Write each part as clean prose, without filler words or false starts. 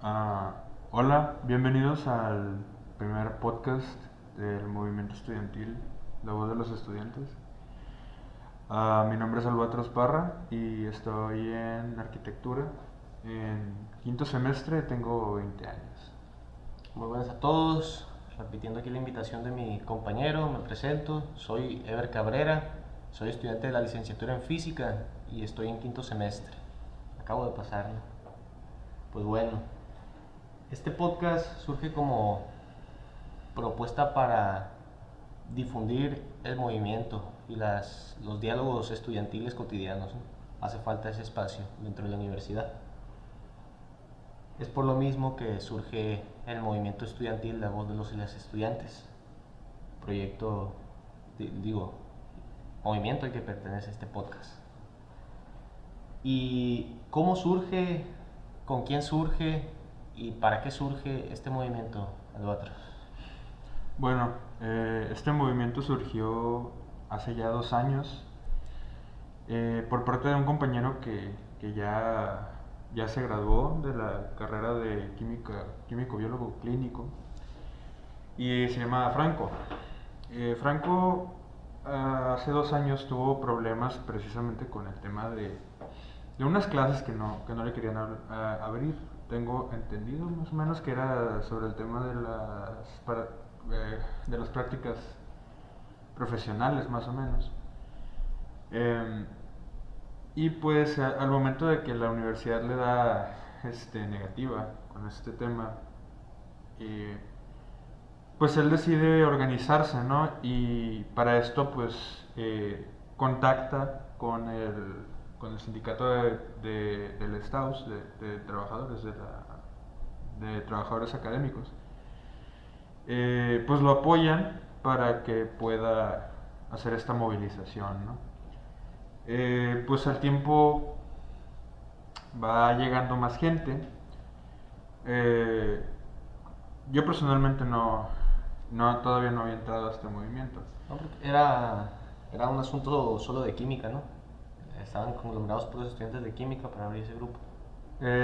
Ah, Hola, bienvenidos al primer podcast del movimiento estudiantil, La Voz de los Estudiantes. Mi nombre es Albatros Parra y estoy en arquitectura. En quinto semestre tengo 20 años. Muy buenas a todos. Repitiendo aquí la invitación de mi compañero, me presento. Soy Ever Cabrera, soy estudiante de la licenciatura en física y estoy en quinto semestre. Acabo de pasarlo. Pues bueno, este podcast surge como propuesta para difundir el movimiento y los diálogos estudiantiles cotidianos, ¿no? Hace falta ese espacio dentro de la universidad. Es por lo mismo que surge el movimiento estudiantil La Voz de los y las Estudiantes, proyecto, digo, movimiento al que pertenece este podcast. ¿Y cómo surge, con quién surge y para qué surge este movimiento, Albatros? Bueno, este movimiento surgió hace ya 2 años por parte de un compañero que ya se graduó de la carrera de químico biólogo clínico y se llama Franco. Franco hace 2 años tuvo problemas precisamente con el tema de unas clases que no le querían abrir. Tengo entendido más o menos que era sobre el tema de las prácticas profesionales más o menos. Eh, y pues al momento de que la universidad le da negativa con este tema, eh, pues él decide organizarse, ¿no? Y para esto pues contacta con el sindicato del STAUS, de trabajadores, de trabajadores académicos. Pues lo apoyan para que pueda hacer esta movilización, ¿no? Pues al tiempo va llegando más gente. Eh, yo personalmente todavía no había entrado a este movimiento. No, porque era un asunto solo de química, ¿no? Estaban conglomerados por los estudiantes de química para abrir ese grupo.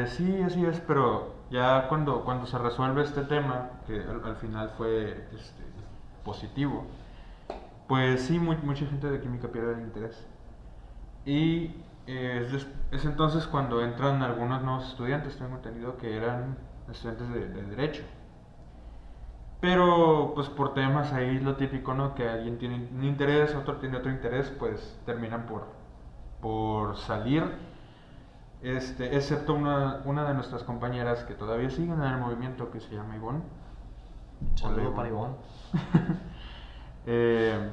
Sí, así es, pero ya cuando se resuelve este tema, que al final fue positivo, pues sí, mucha gente de química pierde el interés. Y es entonces cuando entran algunos nuevos estudiantes, tengo entendido que eran estudiantes de derecho. Pero pues por temas ahí lo típico, ¿no? Que alguien tiene un interés, otro tiene otro interés, pues terminan por salir. Excepto una de nuestras compañeras que todavía siguen en el movimiento, que se llama Ivonne. Hola, Saludo para Ivonne. Ivonne. Eh,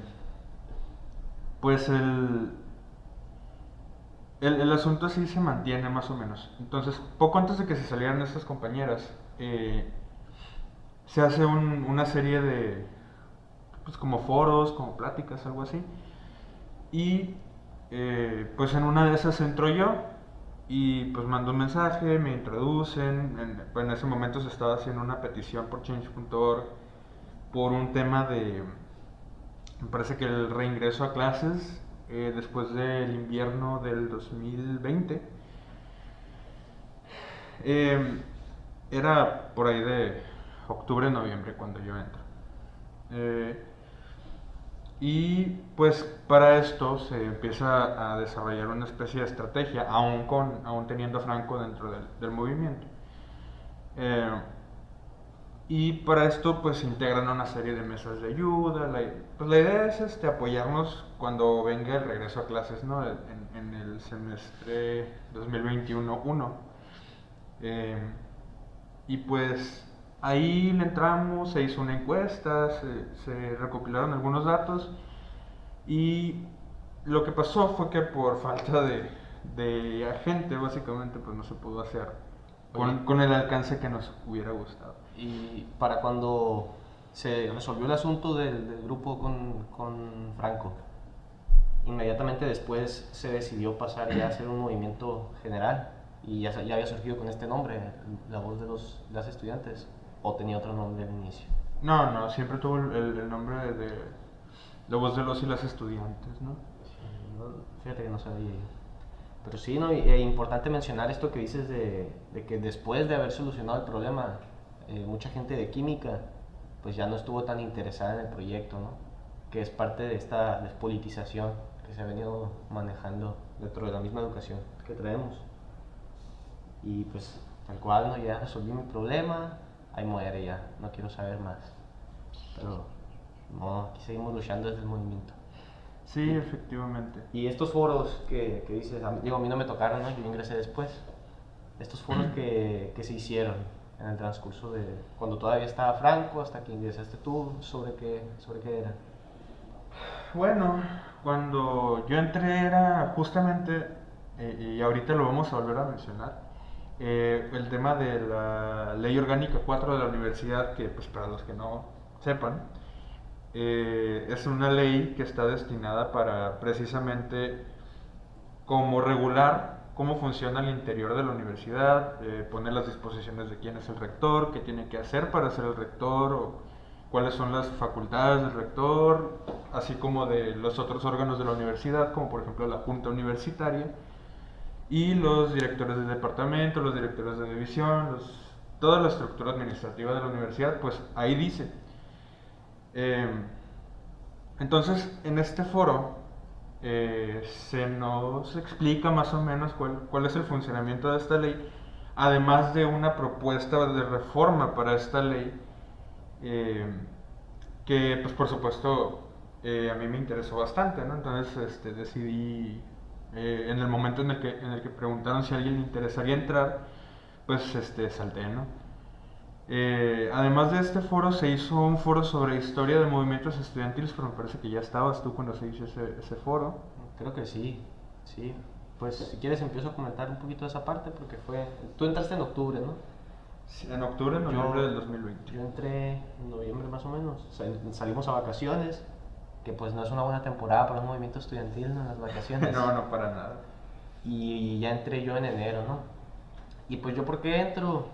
pues el asunto así se mantiene más o menos. Entonces, poco antes de que se salieran estas compañeras, se hace una serie de, pues como foros, como pláticas, algo así. Y pues en una de esas entro yo y pues mando un mensaje, me introducen. Pues en ese momento se estaba haciendo una petición por change.org por un tema me parece que el reingreso a clases después del invierno del 2020. Eh, Era por ahí de octubre, noviembre cuando yo entro. Eh, y pues para esto se empieza a desarrollar una especie de estrategia, aún teniendo a Franco dentro del movimiento. Eh, y para esto pues se integran una serie de mesas de ayuda. Pues la idea es apoyarnos cuando venga el regreso a clases, ¿no? En el semestre 2021-1. Eh, y pues ahí le entramos, se hizo una encuesta, se recopilaron algunos datos y lo que pasó fue que por falta de agente básicamente pues no se pudo hacer Oye, con el alcance que nos hubiera gustado. y para cuando se resolvió el asunto del grupo con Franco, inmediatamente después se decidió pasar ya a ser un movimiento general y ya había surgido con este nombre, La Voz de las Estudiantes, o tenía otro nombre al inicio. No, siempre tuvo el nombre de La Voz de los y las Estudiantes, ¿no? Sí, fíjate que no sabía yo. Pero sí, ¿no? Es importante mencionar esto que dices de que después de haber solucionado el problema, mucha gente de química pues ya no estuvo tan interesada en el proyecto, ¿no? Que es parte de esta despolitización que se ha venido manejando dentro de la misma educación que traemos. Y pues tal cual, ¿no? Ya resolví mi problema, ahí muere ya, no quiero saber más. Pero no, aquí seguimos luchando desde el movimiento. Sí, efectivamente. Y estos foros que dices, digo, a mí no me tocaron, ¿no? Yo ingresé después. Estos foros que se hicieron en el transcurso de cuando todavía estaba Franco, hasta que ingresaste tú, sobre qué era. Bueno, cuando yo entré era justamente, y ahorita lo vamos a volver a mencionar, el tema de la Ley Orgánica 4 de la universidad, que pues para los que no sepan, es una ley que está destinada para precisamente como regular cómo funciona el interior de la universidad, poner las disposiciones de quién es el rector, qué tiene que hacer para ser el rector, o cuáles son las facultades del rector, así como de los otros órganos de la universidad, como por ejemplo la junta universitaria, y los directores de departamento, los directores de división, toda la estructura administrativa de la universidad, pues ahí dice. Eh, entonces, en este foro se nos explica más o menos cuál es el funcionamiento de esta ley, además de una propuesta de reforma para esta ley, eh, que pues por supuesto a mí me interesó bastante, ¿no? Entonces decidí, en el momento en el que preguntaron si a alguien le interesaría entrar, pues salté, ¿no? Además de este foro, se hizo un foro sobre historia de movimientos estudiantiles, pero me parece que ya estabas tú cuando se hizo ese foro. Creo que sí, sí. Pues si quieres empiezo a comentar un poquito de esa parte porque fue... Tú entraste en octubre, ¿no? Sí, en octubre, noviembre del 2020. Yo entré en noviembre más o menos. Salimos a vacaciones, que pues no es una buena temporada para un movimiento estudiantil, ¿no? Las vacaciones. No, no, para nada. Y ya entré yo en enero, ¿no? Y pues yo, ¿por qué entro?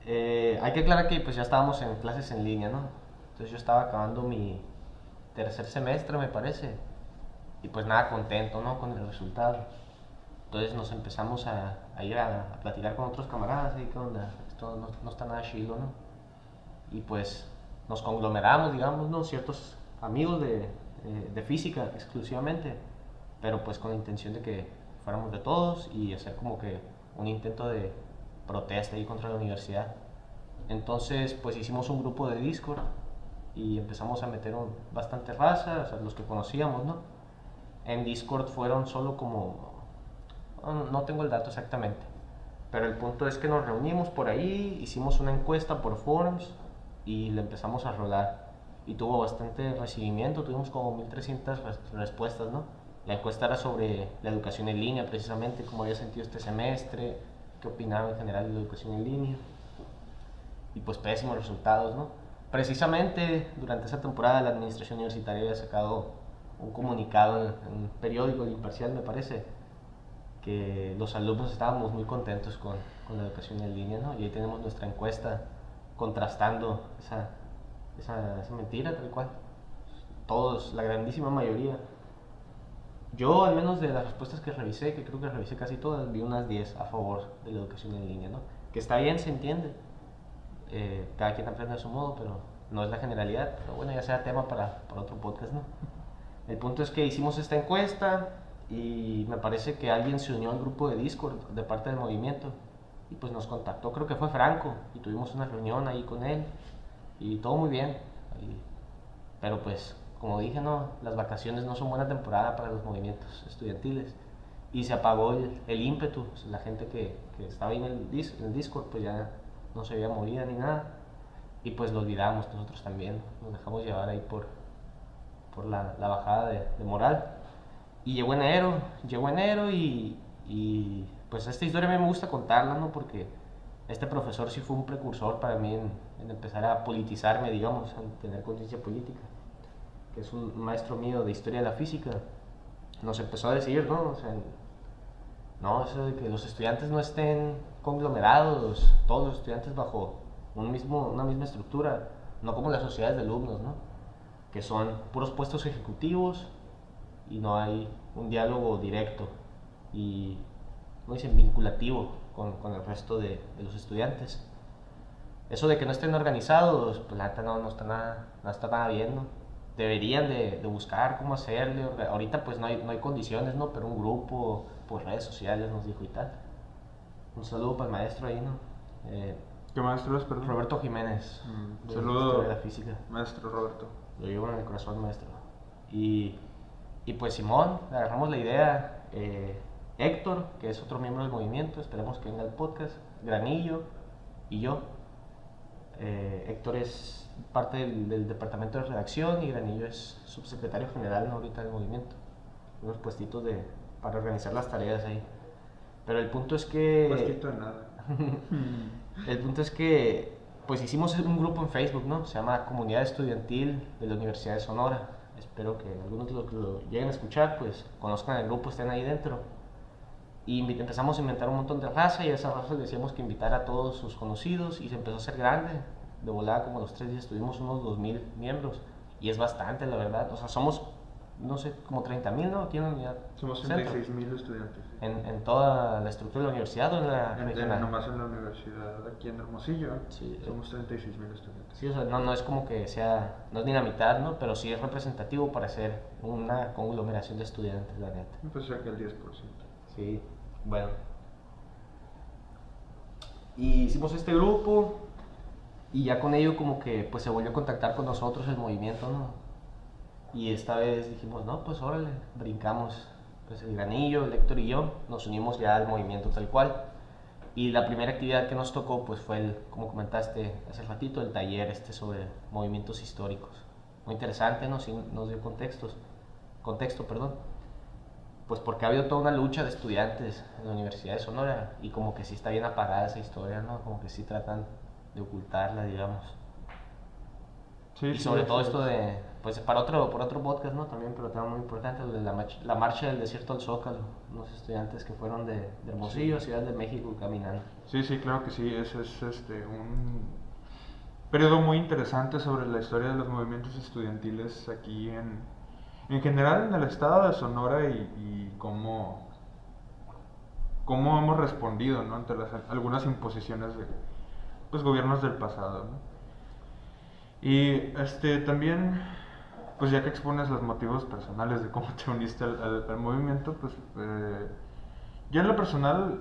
Hay que aclarar que pues ya estábamos en clases en línea, ¿no? Entonces yo estaba acabando mi tercer semestre, me parece, y pues nada contento, ¿no? Con el resultado. Entonces nos empezamos a ir a platicar con otros camaradas, y qué onda, esto no está nada chido, ¿no? Y pues nos conglomeramos, digamos, ¿no? Ciertos amigos de física exclusivamente, pero pues con la intención de que fuéramos de todos y hacer como que un intento de protesta ahí contra la universidad. Entonces pues hicimos un grupo de Discord y empezamos a meter bastante raza, o sea, los que conocíamos, ¿no? En Discord fueron solo como, no tengo el dato exactamente, pero el punto es que nos reunimos por ahí, hicimos una encuesta por forums y le empezamos a rolar. Y tuvo bastante recibimiento, tuvimos como 1300 respuestas, ¿no? La encuesta era sobre la educación en línea, precisamente, cómo había sentido este semestre, qué opinaba en general de la educación en línea. Y pues pésimos resultados, ¿no? Precisamente durante esa temporada la administración universitaria había sacado un comunicado en un periódico, El Imparcial me parece, que los alumnos estábamos muy contentos con la educación en línea, ¿no? Y ahí tenemos nuestra encuesta contrastando esa mentira, tal cual. Todos, la grandísima mayoría. Yo, al menos de las respuestas que revisé, que creo que revisé casi todas, vi unas 10 a favor de la educación en línea, ¿no? Que está bien, se entiende. Cada quien aprende a su modo, pero no es la generalidad. Pero bueno, ya sea tema para otro podcast, ¿no? El punto es que hicimos esta encuesta y me parece que alguien se unió al grupo de Discord de parte del movimiento y pues nos contactó, creo que fue Franco, y tuvimos una reunión ahí con él y todo muy bien. Pero pues, como dije, no, las vacaciones no son buena temporada para los movimientos estudiantiles y se apagó el ímpetu. La gente que estaba ahí en el Discord pues ya no se veía movida ni nada y pues lo olvidamos nosotros también, nos dejamos llevar ahí por la bajada de moral. Y llegó enero y pues esta historia a mí me gusta contarla, ¿no? Porque este profesor sí fue un precursor para mí en empezar a politizarme, digamos, en tener conciencia política, que es un maestro mío de historia de la física. Nos empezó a decir, ¿no? O sea, no, eso de que los estudiantes no estén conglomerados, todos los estudiantes bajo una misma estructura, no como las sociedades de alumnos, ¿no? Que son puros puestos ejecutivos y no hay un diálogo directo y, ¿cómo dicen?, vinculativo con el resto de los estudiantes. Eso de que no estén organizados, pues la neta no está nada bien, ¿no? Deberían de buscar cómo hacerle. Ahorita pues no hay condiciones, ¿no? Pero un grupo por redes sociales nos dijo y tal. Un saludo para el maestro ahí, ¿no? ¿Qué maestro es, perdón? Roberto Jiménez. De Saludo, Historia de la Física. maestro Roberto. Lo llevo en el corazón, maestro. Y pues Simón, le agarramos la idea. Héctor, que es otro miembro del movimiento, esperemos que venga al podcast. Granillo y yo. Héctor es parte del departamento de redacción y Granillo es subsecretario general, ¿no?, ahorita del movimiento. Unos puestitos para organizar las tareas ahí. Pero el punto es que... Puestito de nada. El punto es que pues hicimos un grupo en Facebook, ¿no? Se llama Comunidad Estudiantil de la Universidad de Sonora. Espero que algunos de los que lo lleguen a escuchar pues conozcan el grupo, estén ahí dentro. Y empezamos a inventar un montón de raza y a esa raza le decíamos que invitara a todos sus conocidos y se empezó a hacer grande. De volada, como a los 3 días tuvimos unos 2000 miembros y es bastante, la verdad. O sea, somos, no sé, como 30,000, ¿no? Aquí en la unidad. Somos 36,000 estudiantes. ¿Sí? En toda la estructura de la universidad o en la regional. Nomás en la universidad, aquí en Hermosillo, sí, somos 36,000 estudiantes. Sí, o sea, no es como que sea, no es ni la mitad, ¿no? Pero sí es representativo para ser una conglomeración de estudiantes, la neta. Pues cerca del 10%. Sí, bueno. Y hicimos este grupo y ya con ello como que pues se volvió a contactar con nosotros el movimiento, ¿no? Y esta vez dijimos, no, pues órale, brincamos. Pues el Granillo, el Héctor y yo nos unimos ya al movimiento tal cual. Y la primera actividad que nos tocó pues fue como comentaste hace ratito, el taller sobre movimientos históricos. Muy interesante, ¿no? Sí, nos dio contexto, perdón. Pues porque ha habido toda una lucha de estudiantes en la Universidad de Sonora y como que sí está bien apagada esa historia, ¿no? Como que sí tratan de ocultarla, digamos. Sí, y sobre todo esto de, pues por otro podcast, ¿no? También, pero tema muy importante, de la marcha del desierto al Zócalo, unos estudiantes que fueron de Hermosillo, Ciudad de México, caminando. Sí, claro que sí, ese es un periodo muy interesante sobre la historia de los movimientos estudiantiles aquí en general en el estado de Sonora y cómo hemos respondido, ¿no?, ante algunas imposiciones de pues, gobiernos del pasado, ¿no? Y también, pues ya que expones los motivos personales de cómo te uniste al movimiento, pues yo en lo personal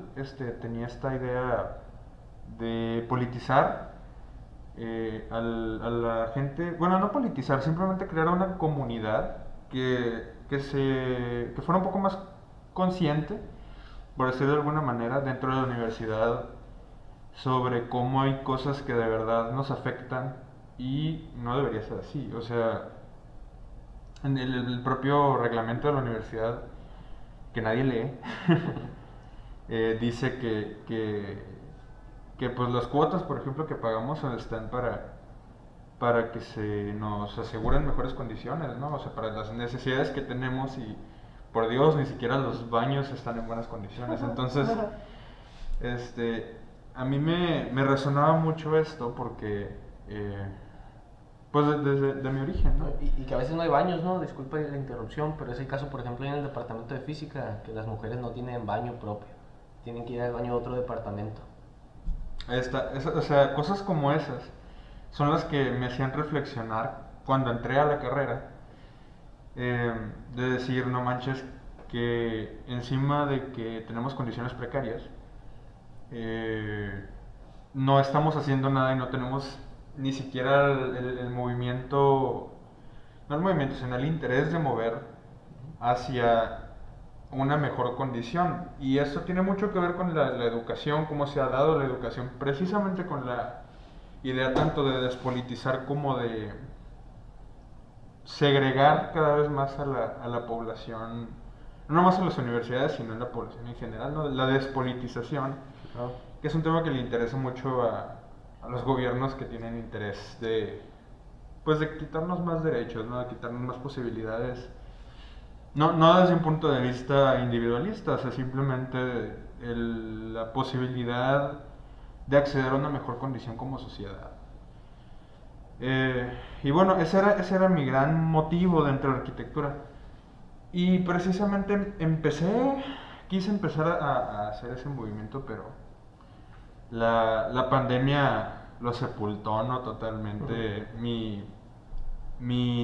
tenía esta idea de politizar a la gente, bueno, no politizar, simplemente crear una comunidad que fuera un poco más consciente, por decirlo de alguna manera, dentro de la universidad sobre cómo hay cosas que de verdad nos afectan y no debería ser así. O sea, en el propio reglamento de la universidad, que nadie lee, dice que pues las cuotas, por ejemplo, que pagamos están para que se nos aseguren mejores condiciones, ¿no? O sea, para las necesidades que tenemos y, por Dios, ni siquiera los baños están en buenas condiciones. Entonces, a mí me resonaba mucho esto porque, pues desde mi origen, ¿no? Y que a veces no hay baños, ¿no? Disculpa la interrupción, pero es el caso, por ejemplo, en el departamento de física, que las mujeres no tienen baño propio, tienen que ir al baño de otro departamento. O sea, cosas como esas son las que me hacían reflexionar cuando entré a la carrera, de decir, no manches, que encima de que tenemos condiciones precarias, no estamos haciendo nada y no tenemos ni siquiera el movimiento, no el movimiento, sino el interés de mover hacia una mejor condición. Y esto tiene mucho que ver con la educación, cómo se ha dado la educación, precisamente con la idea tanto de despolitizar como de segregar cada vez más a la población, no más a las universidades, sino a la población en general, ¿no? La despolitización, que es un tema que le interesa mucho a los gobiernos que tienen interés de, pues, de quitarnos más derechos, ¿no? De quitarnos más posibilidades. No desde un punto de vista individualista, o sea, simplemente la posibilidad de acceder a una mejor condición como sociedad. Y bueno, ese era mi gran motivo dentro de la arquitectura. Y precisamente empecé quise empezar a hacer ese movimiento, pero la pandemia lo sepultó, ¿no? Totalmente mi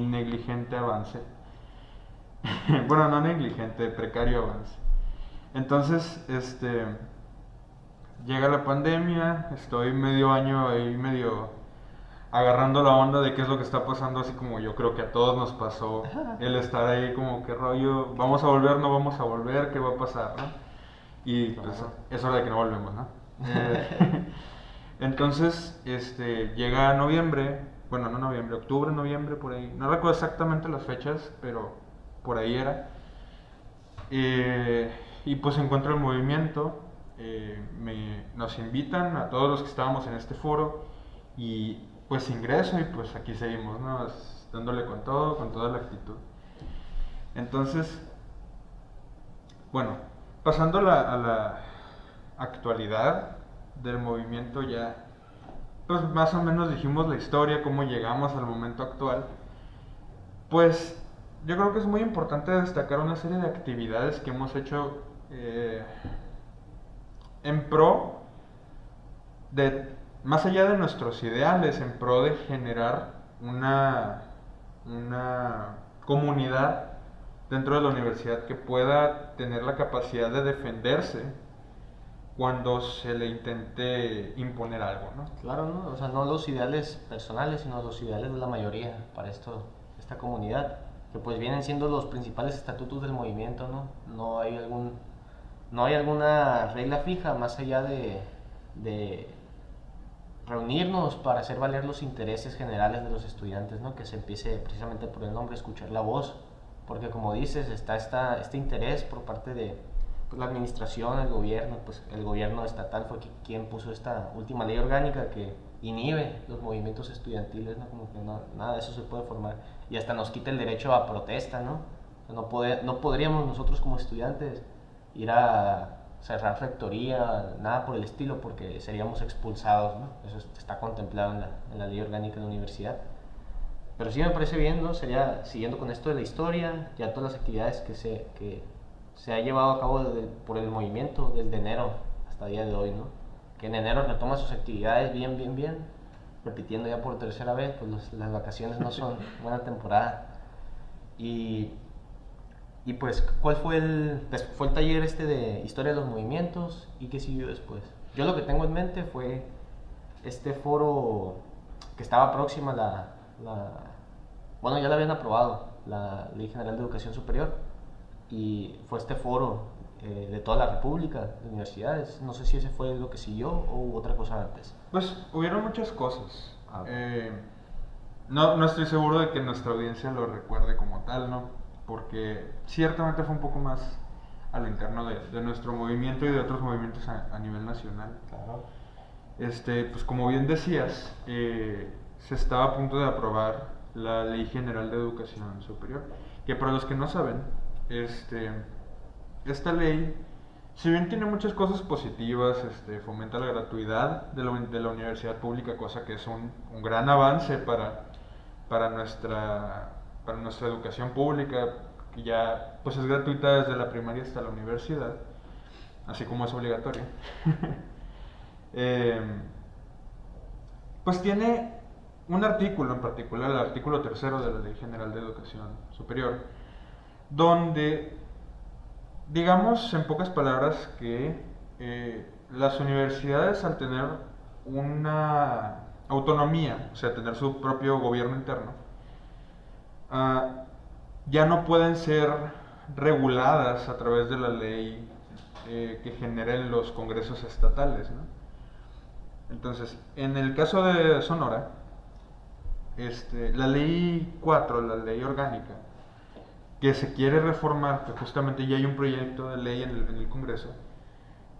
negligente avance. Bueno, no negligente, precario avance. Entonces, llega la pandemia, estoy medio año ahí medio agarrando la onda de qué es lo que está pasando, así como yo creo que a todos nos pasó el estar ahí como qué rollo, vamos a volver, no vamos a volver, qué va a pasar, ¿no? Y pues es hora de que no volvemos, ¿no? Entonces, llega noviembre, bueno, no noviembre, octubre, noviembre, por ahí, no recuerdo exactamente las fechas, pero por ahí era. Y pues encuentro el movimiento, nos invitan a todos los que estábamos en este foro y pues ingreso y pues aquí seguimos, ¿no? Dándole con todo, con toda la actitud. Entonces, bueno, pasando a la actualidad del movimiento ya, pues más o menos dijimos la historia, cómo llegamos al momento actual. Pues yo creo que es muy importante destacar una serie de actividades que hemos hecho en pro de, más allá de nuestros ideales, en pro de generar una comunidad dentro de la universidad que pueda tener la capacidad de defenderse cuando se le intente imponer algo, ¿no? Claro, ¿no? O sea, no los ideales personales, sino los ideales de la mayoría para esta comunidad, que pues vienen siendo los principales estatutos del movimiento, ¿no? No hay alguna regla fija más allá de reunirnos para hacer valer los intereses generales de los estudiantes, ¿no? Que se empiece precisamente por el nombre, escuchar la voz, porque como dices, está este interés por parte de pues, la administración, el gobierno, pues el gobierno estatal fue quien puso esta última ley orgánica que inhibe los movimientos estudiantiles, ¿no? Como que nada de eso se puede formar y hasta nos quita el derecho a protesta, ¿no? No podríamos nosotros como estudiantes ir a cerrar rectoría, nada por el estilo, porque seríamos expulsados, ¿no? Eso está contemplado en la ley orgánica de la universidad. Pero sí me parece bien, ¿no? Sería, siguiendo con esto de la historia, ya todas las actividades que se ha llevado a cabo por el movimiento desde enero hasta el día de hoy, ¿no? Que en enero retoma sus actividades bien, repitiendo ya por tercera vez, pues las vacaciones no son buena temporada. Y pues, ¿cuál fue fue el taller de historia de los movimientos y qué siguió después? Yo lo que tengo en mente fue este foro que estaba próxima bueno, ya la habían aprobado, la Ley General de Educación Superior, y fue este foro de toda la República, de universidades. No sé si ese fue lo que siguió o hubo otra cosa antes. Pues hubieron muchas cosas. No estoy seguro de que nuestra audiencia lo recuerde como tal, ¿no? Porque ciertamente fue un poco más a lo interno de nuestro movimiento y de otros movimientos a nivel nacional. Claro. Pues como bien decías, se estaba a punto de aprobar la Ley General de Educación Superior, que para los que no saben, esta ley, si bien tiene muchas cosas positivas, fomenta la gratuidad de la universidad pública, cosa que es un gran avance para nuestra educación pública, que ya pues es gratuita desde la primaria hasta la universidad, así como es obligatoria. Pues tiene un artículo en particular, el artículo 3 de la Ley General de Educación Superior, donde, digamos en pocas palabras, que las universidades, al tener una autonomía, o sea, tener su propio gobierno interno, ya no pueden ser reguladas a través de la ley que generen los congresos estatales, ¿no? Entonces, en el caso de Sonora, la ley 4, la ley orgánica, que se quiere reformar, que justamente ya hay un proyecto de ley en el Congreso,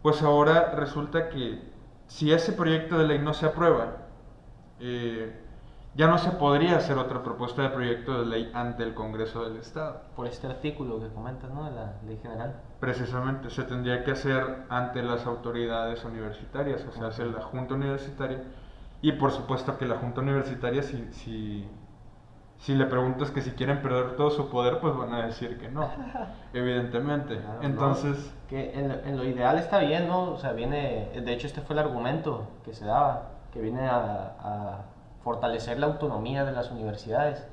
pues ahora resulta que si ese proyecto de ley no se aprueba, ya no se podría hacer otra propuesta de proyecto de ley ante el Congreso del Estado. Por este artículo que comentas, ¿no? De la Ley General. Precisamente, se tendría que hacer ante las autoridades universitarias, o sea, hace la Junta Universitaria, y por supuesto que la Junta Universitaria, si si le preguntas que si quieren perder todo su poder, pues van a decir que no, evidentemente. Claro, Entonces, no, que en lo ideal está bien, ¿no? O sea, viene, de hecho este fue el argumento que se daba, que viene a fortalecer la autonomía de las universidades.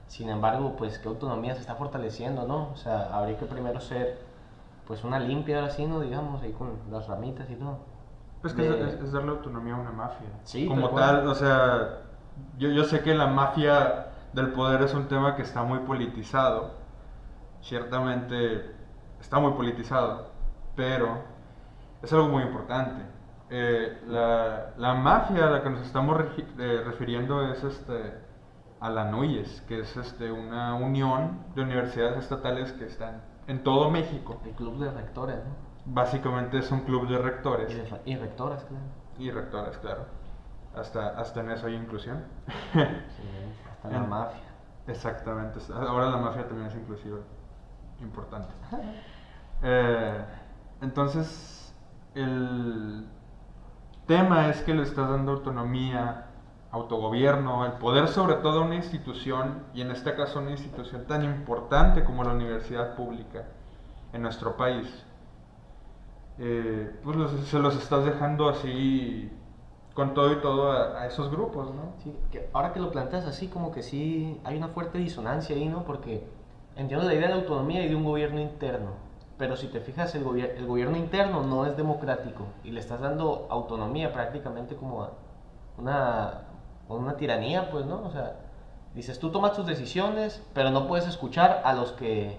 Sin embargo, pues qué autonomía se está fortaleciendo, ¿no? O sea, habría que primero ser, pues una limpia ahora sí, ¿no? Digamos, ahí con las ramitas y todo. pues que De... es darle autonomía a una mafia. Sí, Como tal cual. tal, o sea, yo sé que la mafia del poder es un tema que está muy politizado, ciertamente está muy politizado, pero es algo muy importante. La mafia a la que nos estamos refiriendo es a la NUYES, que es una unión de universidades estatales que están en todo México. El club de rectores, ¿no? Básicamente es un club de rectores Y rectoras, claro. y rectoras, claro. Hasta en eso hay inclusión. Sí, hasta la mafia. Exactamente. Ahora la mafia también es inclusiva. Importante. Eh, entonces, el tema es que le estás dando autonomía, autogobierno, el poder sobre todo a una institución, y en este caso una institución tan importante como la universidad pública en nuestro país. Pues se los estás dejando así con todo y todo a esos grupos, ¿no? Sí, que ahora que lo planteas así, como que sí hay una fuerte disonancia ahí, ¿no? Porque entiendo la idea de autonomía y de un gobierno interno, pero si te fijas, el gobierno interno no es democrático y le estás dando autonomía prácticamente como a una, una tiranía, pues, ¿no? O sea, dices, tú tomas tus decisiones, pero no puedes escuchar a los que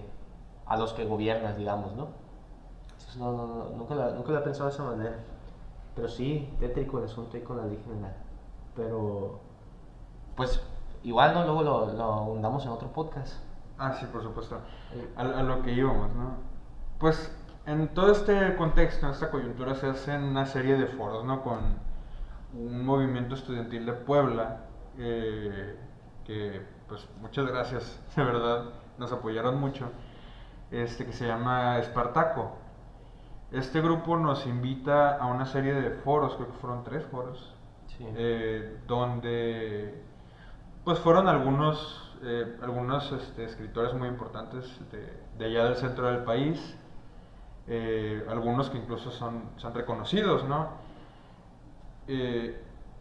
gobiernas, digamos, ¿no? Entonces, nunca lo he pensado de esa manera. Pero sí, tétrico el asunto ahí con la ley general. Pero, pues, igual, ¿no? Luego lo ahondamos en otro podcast. Ah, sí, por supuesto. Eh, A lo que íbamos, ¿no? Pues en todo este contexto, en esta coyuntura, se hacen una serie de foros, ¿no? Con un movimiento estudiantil de Puebla, que, pues, muchas gracias, de verdad, nos apoyaron mucho, que se llama Espartaco. Este grupo nos invita a una serie de foros, creo que fueron 3 foros, sí. Donde pues fueron algunos escritores muy importantes de allá del centro del país, algunos que incluso son reconocidos, ¿no?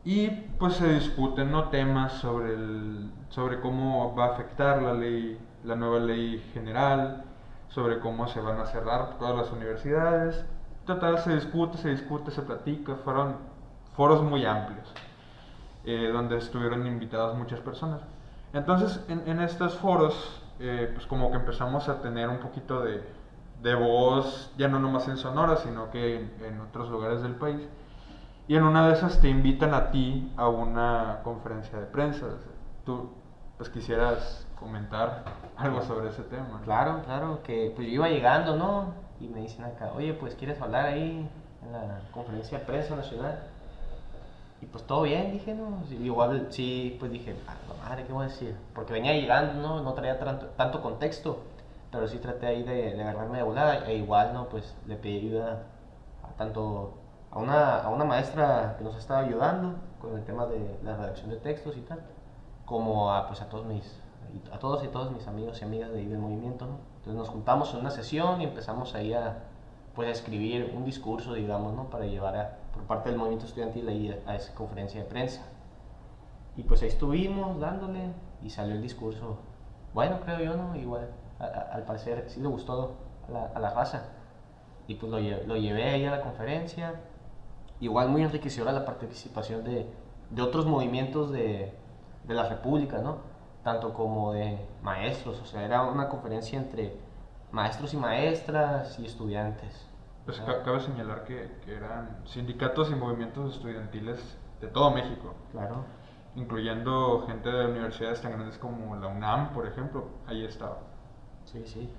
Y pues se discuten, ¿no?, temas sobre cómo va a afectar la nueva ley general, sobre cómo se van a cerrar todas las universidades. Total, se discute, se platica. Fueron foros muy amplios, donde estuvieron invitadas muchas personas. Entonces, en estos foros, pues como que empezamos a tener un poquito de voz, ya no nomás en Sonora, sino que en otros lugares del país. Y en una de esas te invitan a ti a una conferencia de prensa. Tú, pues, quisieras comentar algo sobre ese tema. Claro, claro, que pues yo iba llegando, ¿no? Y me dicen acá, oye, pues ¿quieres hablar ahí en la conferencia de prensa nacional? Y pues todo bien, dije, ¿no? Sí, igual sí, pues dije, ah, la madre, ¿qué voy a decir? Porque venía llegando, ¿no? No traía tanto contexto, pero sí traté ahí de agarrarme de volada. E igual, ¿no? Pues le pedí ayuda a tanto a una maestra que nos estaba ayudando con el tema de la redacción de textos y tal, como a, pues a todos y todas mis amigos y amigas de ahí del movimiento, ¿no? Entonces nos juntamos en una sesión y empezamos ahí pues a escribir un discurso, digamos, ¿no? Para llevar por parte del movimiento estudiantil ahí a esa conferencia de prensa. Y pues ahí estuvimos dándole y salió el discurso. Bueno, creo yo, ¿no? Igual, al parecer sí le gustó a la raza. Y pues lo llevé ahí a la conferencia. Igual muy enriquecedora la participación de otros movimientos de la República, ¿no? Tanto como de maestros, o sea, era una conferencia entre maestros y maestras y estudiantes. Pues cabe señalar que eran sindicatos y movimientos estudiantiles de todo México, Claro. incluyendo gente de universidades tan grandes como la UNAM, por ejemplo. Ahí estaba. Sí, sí.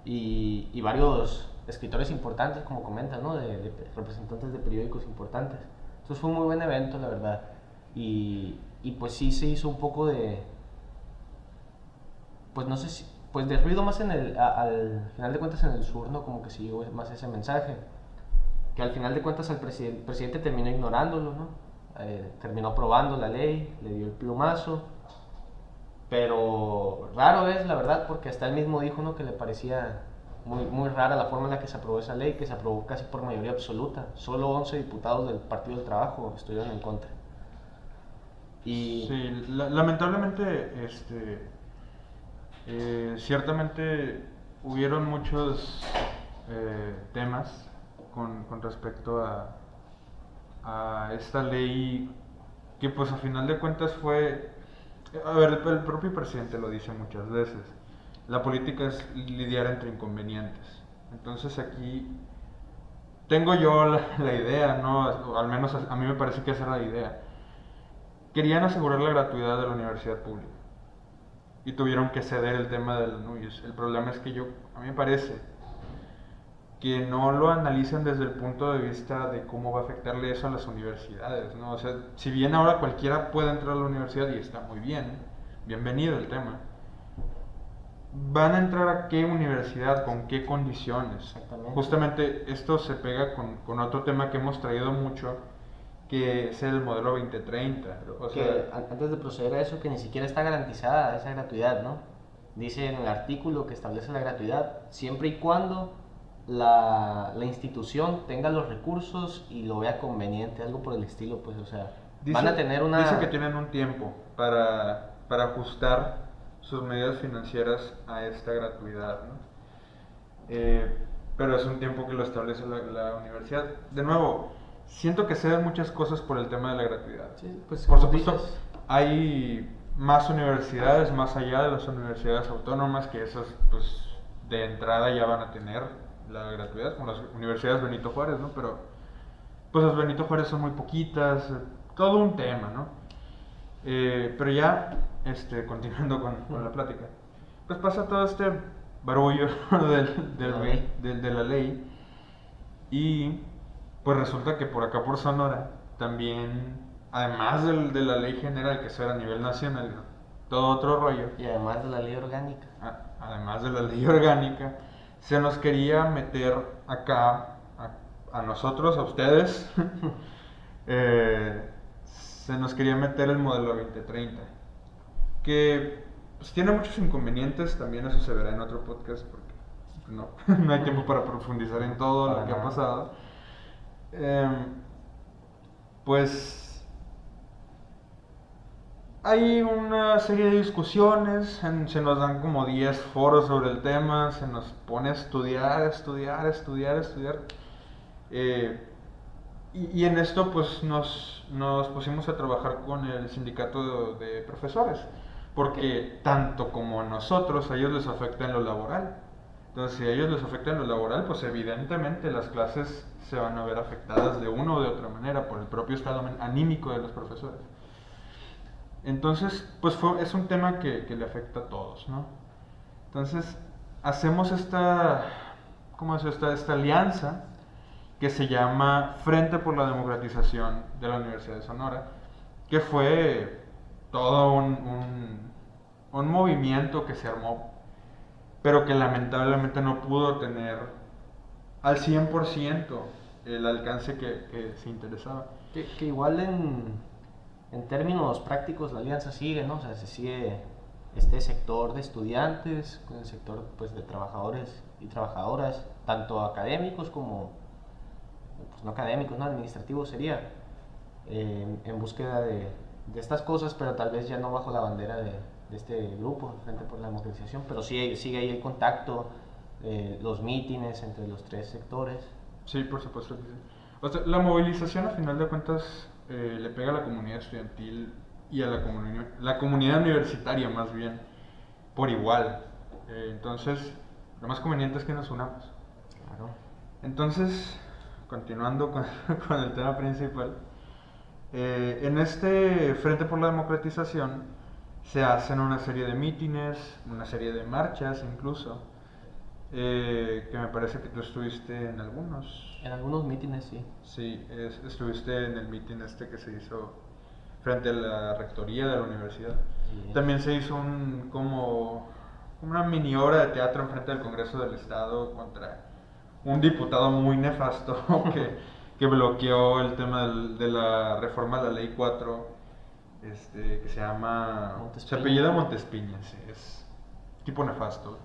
Y varios escritores importantes, como comentas, ¿no? De representantes de periódicos importantes. Entonces fue un muy buen evento, la verdad. Y pues sí se hizo un poco de, pues no sé si, pues de ruido más al final de cuentas en el sur, ¿no? Como que se llegó más ese mensaje. Que al final de cuentas el presidente terminó ignorándolo, ¿no? Terminó aprobando la ley, le dio el plumazo. Pero raro es, la verdad, porque hasta él mismo dijo, ¿no?, que le parecía muy rara la forma en la que se aprobó esa ley, que se aprobó casi por mayoría absoluta. Solo 11 diputados del Partido del Trabajo estuvieron en contra. Y Sí, lamentablemente, ciertamente hubieron muchos temas con respecto a esta ley que pues a final de cuentas fue, a ver, el propio presidente lo dice muchas veces, la política es lidiar entre inconvenientes. Entonces aquí tengo yo la idea, ¿no? O al menos a mí me parece que esa era la idea. Querían asegurar la gratuidad de la universidad pública y tuvieron que ceder el tema de los NUYES. El problema es que a mí me parece que no lo analizan desde el punto de vista de cómo va a afectarle eso a las universidades, ¿no? O sea, si bien ahora cualquiera puede entrar a la universidad y está muy bien, bienvenido el tema, ¿van a entrar a qué universidad, con qué condiciones? exactamente. Justamente esto se pega con otro tema que hemos traído mucho, que es el modelo 2030. O Que sea, antes de proceder a eso, que ni siquiera está garantizada esa gratuidad, ¿no? Dice en el artículo que establece la gratuidad siempre y cuando la institución tenga los recursos y lo vea conveniente, algo por el estilo, pues, o sea, van a tener dice que una... tienen un tiempo para ajustar sus medidas financieras a esta gratuidad, ¿no? Pero es un tiempo que lo establece la universidad. De nuevo, siento que se dan muchas cosas por el tema de la gratuidad. Sí, pues, Por como supuesto, dices, hay más universidades más allá de las universidades autónomas que esas, pues, de entrada ya van a tener la gratuidad, como las universidades Benito Juárez, ¿no? Pero, pues, las Benito Juárez son muy poquitas, todo un tema, ¿no? Pero ya, continuando con la plática, pues pasa todo este barullo de la ley y pues resulta que por acá por Sonora también, además de la ley general que eso era a nivel nacional, ¿no?, todo otro rollo, y además de la ley orgánica. además de la ley orgánica, se nos quería meter acá a nosotros, a ustedes, se nos quería meter el modelo 2030, que pues, tiene muchos inconvenientes, también eso se verá en otro podcast porque no, no hay tiempo para profundizar en todo lo que ha pasado. Pues hay una serie de discusiones, se nos dan como 10 foros sobre el tema, se nos pone a estudiar. Y en esto pues nos pusimos a trabajar con el sindicato de profesores, porque tanto como a nosotros, a ellos les afecta en lo laboral. Entonces, si a ellos les afecta en lo laboral, pues evidentemente las clases se van a ver afectadas de una o de otra manera por el propio estado anímico de los profesores. Entonces, pues es un tema que le afecta a todos, ¿no? Entonces, hacemos ¿cómo es esta alianza que se llama Frente por la Democratización de la Universidad de Sonora, que fue todo un movimiento que se armó, pero que lamentablemente no pudo tener al 100% el alcance que se interesaba. Que igual en términos prácticos la alianza sigue, ¿no? O sea, se sigue este sector de estudiantes con el sector, pues, de trabajadores y trabajadoras, tanto académicos como, pues, no académicos, no administrativos sería, en búsqueda de estas cosas, pero tal vez ya no bajo la bandera de este grupo, Frente por la Democratización, pero sí sigue ahí el contacto, los mítines entre los tres sectores. Sí, por supuesto que sí. O sea, la movilización a final de cuentas le pega a la comunidad estudiantil y a la comunidad universitaria más bien, por igual. Entonces, lo más conveniente es que nos unamos. Claro. Entonces, continuando con el tema principal, en este Frente por la Democratización se hacen una serie de mítines, una serie de marchas incluso, que me parece que tú estuviste en algunos. En algunos mítines, sí. Sí, estuviste en el mitin que se hizo frente a la rectoría de la universidad. Sí. También se hizo como una mini obra de teatro en frente del Congreso del Estado contra un diputado muy nefasto que bloqueó el tema de la reforma a la Ley 4 que se llama... Se Montespiña. apellida Montespiña, sí, es tipo nefasto.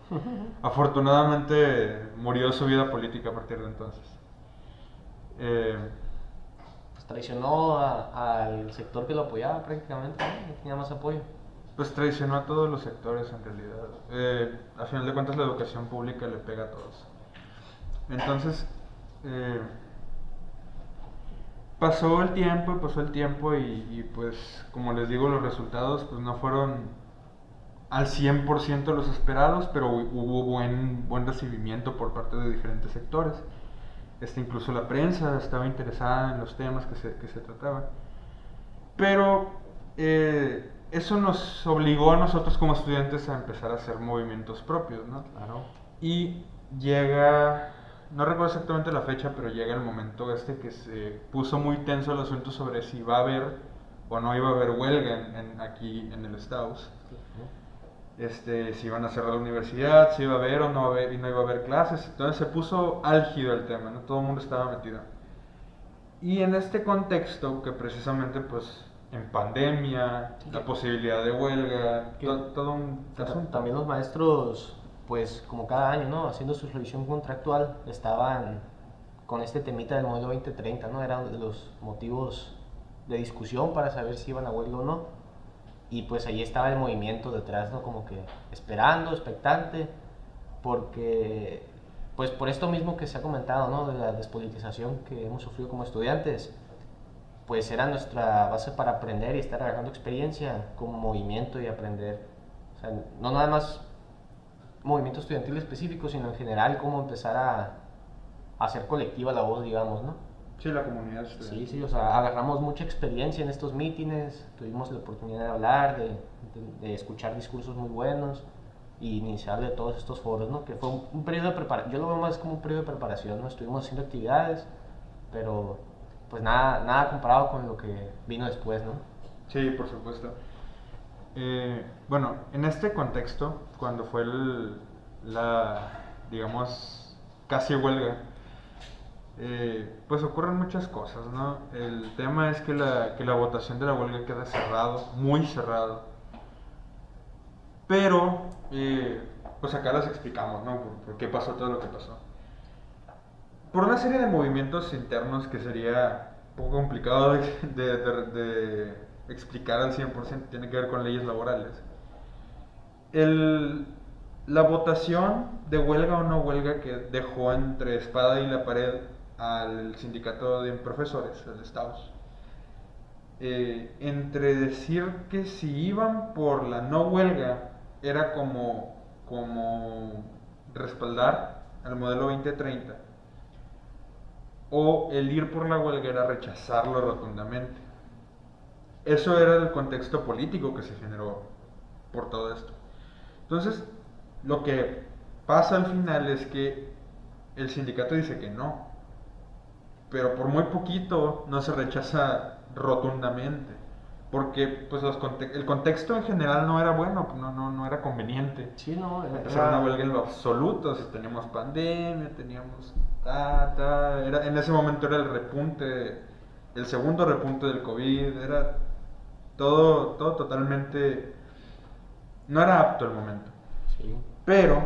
Afortunadamente murió su vida política a partir de entonces. Eh, Pues traicionó al sector que lo apoyaba prácticamente, ¿no? No tenía más apoyo. pues traicionó a todos los sectores en realidad. A final de cuentas la educación pública le pega a todos. Entonces, eh, pasó el tiempo y pues como les digo, los resultados pues no fueron al 100% los esperados, pero hubo buen recibimiento por parte de diferentes sectores. Incluso la prensa estaba interesada en los temas que se trataban. Pero eso nos obligó a nosotros como estudiantes a empezar a hacer movimientos propios, ¿no? Claro. Y llega, no recuerdo exactamente la fecha, pero llega el momento que se puso muy tenso el asunto sobre si iba a haber o no iba a haber huelga aquí en el Estados. Si iban a cerrar la universidad, si iba a haber o no, y no iba a haber clases. Entonces se puso álgido el tema, ¿no? Todo el mundo estaba metido. Y en este contexto, que precisamente pues en pandemia, Sí, la posibilidad de huelga, todo un asunto. También los maestros, pues como cada año, ¿no? Haciendo su revisión contractual, estaban con este temita del modelo 2030, ¿no? Eran de los motivos de discusión para saber si iban a huelga o no. Y pues ahí estaba el movimiento detrás, ¿no? Como que esperando, expectante, porque pues por esto mismo que se ha comentado, ¿no? De la despolitización que hemos sufrido como estudiantes, pues era nuestra base para aprender y estar agarrando experiencia como movimiento y aprender. O sea, no nada más movimiento estudiantil específico, sino en general cómo empezar a hacer colectiva la voz, digamos, ¿no? Sí, la comunidad estudiantil. Sí, o sea, agarramos mucha experiencia en estos mítines, tuvimos la oportunidad de hablar, de escuchar discursos muy buenos y iniciar de todos estos foros, ¿no? Que fue un periodo de preparación, yo lo veo más como un periodo de preparación, ¿no? Estuvimos haciendo actividades, pero pues nada comparado con lo que vino después, ¿no? Sí, por supuesto. Bueno, en este contexto, cuando fue digamos, casi huelga, pues ocurren muchas cosas, ¿no? El tema es que la votación de la huelga queda cerrado, muy cerrado. Pero, pues acá las explicamos, ¿no? Por qué pasó todo lo que pasó. Por una serie de movimientos internos que sería un poco complicado de explicar al 100%, tiene que ver con leyes laborales. El, la votación de huelga o no huelga que dejó entre espada y la pared al sindicato de profesores, el STAUS, entre decir que si iban por la no huelga era como respaldar al modelo 2030, o el ir por la huelga era rechazarlo rotundamente. Eso era el contexto político que se generó por todo esto. Entonces, lo que pasa al final es que el sindicato dice que no, pero por muy poquito no se rechaza rotundamente, porque pues el contexto en general no era bueno, no era conveniente. Sí, no, Empezar una huelga en lo absoluto, o sea, teníamos pandemia, teníamos en ese momento era el repunte, el segundo repunte del COVID, era todo totalmente, no era apto el momento. Sí. Pero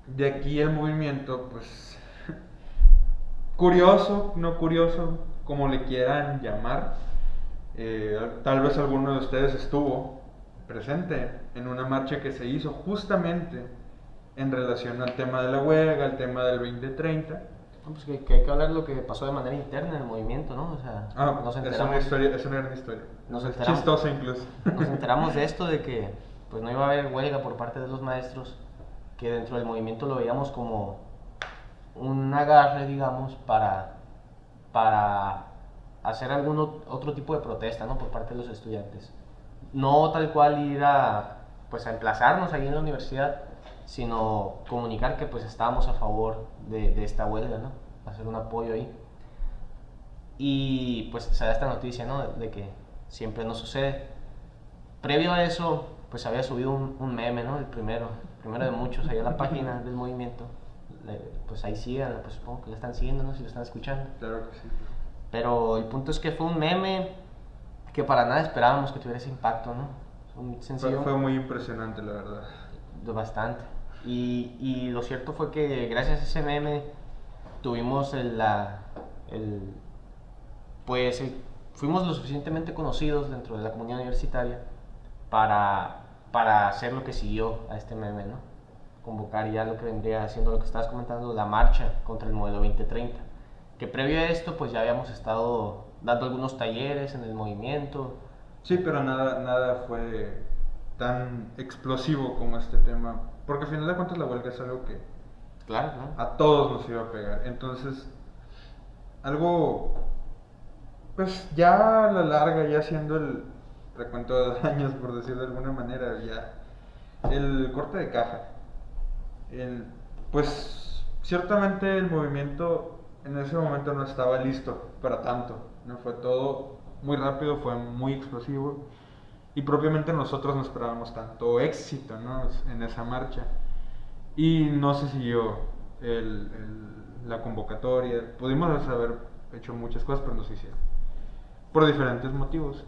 de aquí el movimiento, pues curioso, no curioso, como le quieran llamar, tal vez alguno de ustedes estuvo presente en una marcha que se hizo justamente en relación al tema de la huelga, al tema del 2030. No, pues que hay que hablar de lo que pasó de manera interna en el movimiento, ¿no? O sea, nos es enteramos, una historia, es una gran historia. Nos enteramos. Chistosa incluso. Nos enteramos de esto, de que pues no iba a haber huelga por parte de los maestros, que dentro del movimiento lo veíamos como un agarre, digamos, para hacer algún otro tipo de protesta, ¿no? Por parte de los estudiantes. No tal cual ir pues a emplazarnos ahí en la universidad, sino comunicar que pues estábamos a favor de esta huelga, ¿no? Hacer un apoyo ahí. Y pues se da esta noticia, ¿no? De que siempre no sucede. Previo a eso, pues había subido un meme, ¿no? El primero de muchos ahí a la página del movimiento. Pues ahí síganlo, pues supongo que lo están siguiendo, ¿no? Si lo están escuchando. Claro que sí. Pero el punto es que fue un meme que para nada esperábamos que tuviera ese impacto, ¿no? Un Fue, sencillo fue muy impresionante, la verdad. bastante. Y lo cierto fue que gracias a ese meme tuvimos el, pues fuimos lo suficientemente conocidos dentro de la comunidad universitaria para hacer lo que siguió a este meme, ¿no? Convocar ya lo que vendría haciendo lo que estabas comentando, la marcha contra el modelo 2030. Que previo a esto, pues ya habíamos estado dando algunos talleres en el movimiento. Sí, pero nada fue tan explosivo como este tema. Porque al final de cuentas la huelga es algo que Claro, claro. a todos nos iba a pegar. Entonces, algo, pues ya a la larga, ya haciendo el recuento de daños, por decirlo de alguna manera, ya el corte de caja. El, pues ciertamente el movimiento en ese momento no estaba listo para tanto. No fue todo muy rápido, fue muy explosivo. Y propiamente nosotros no esperábamos tanto éxito, ¿no? En esa marcha. Y no se siguió la convocatoria. Pudimos haber hecho muchas cosas, pero no se hicieron. Por diferentes motivos.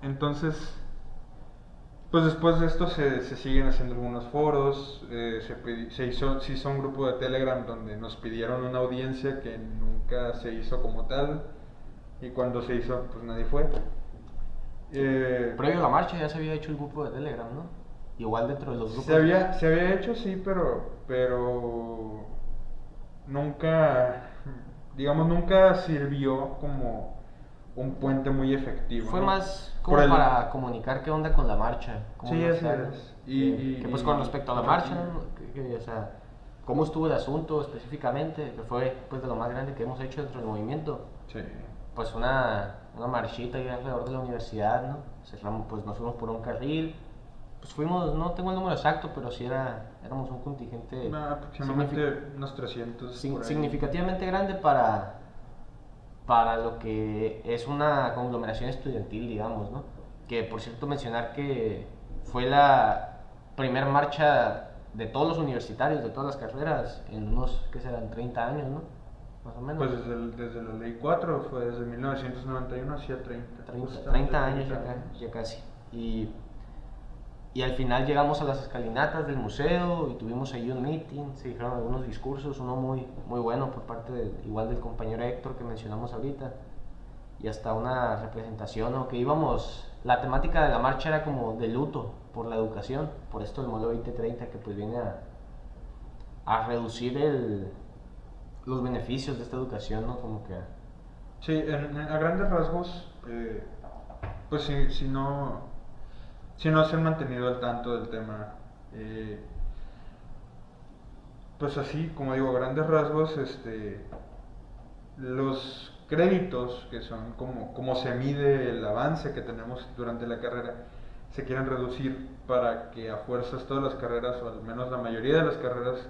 Entonces, pues después de esto se siguen haciendo algunos foros. Se hizo un grupo de Telegram donde nos pidieron una audiencia que nunca se hizo como tal. Y cuando se hizo, pues nadie fue. Previo a la marcha ya se había hecho el grupo de Telegram, ¿no? Igual dentro de los grupos. Se había hecho, sí, pero nunca, digamos, nunca sirvió como un puente muy efectivo. Fue ¿no? más como para comunicar qué onda con la marcha. Sí, así es. Que pues con respecto a la marcha, ¿no? O sea, cómo estuvo el asunto específicamente, que fue pues de lo más grande que hemos hecho dentro del movimiento. Sí. Pues una marchita ahí alrededor de la universidad, ¿no? Cerramos, pues nos fuimos por un carril. Pues fuimos, no tengo el número exacto, pero sí éramos un contingente aproximadamente unos 300. Significativamente grande para lo que es una conglomeración estudiantil, digamos, ¿no? Que por cierto mencionar que fue la primera marcha de todos los universitarios, de todas las carreras, en unos, ¿qué serán? 30 años, ¿no? Más o menos. Pues desde la ley 4, fue desde 1991 hacia 30. 30 años ya casi. Y al final llegamos a las escalinatas del museo y tuvimos ahí un meeting, se dijeron algunos discursos, uno muy bueno por parte igual del compañero Héctor que mencionamos ahorita, y hasta una representación, ¿no? Que íbamos, la temática de la marcha era como de luto por la educación, por esto del modelo 2030 que pues viene a reducir los beneficios de esta educación, ¿no? Como que... Sí, a grandes rasgos, pues si no se han mantenido al tanto del tema, pues así, como digo, a grandes rasgos, los créditos, que son como se mide el avance que tenemos durante la carrera, se quieren reducir para que a fuerzas todas las carreras, o al menos la mayoría de las carreras,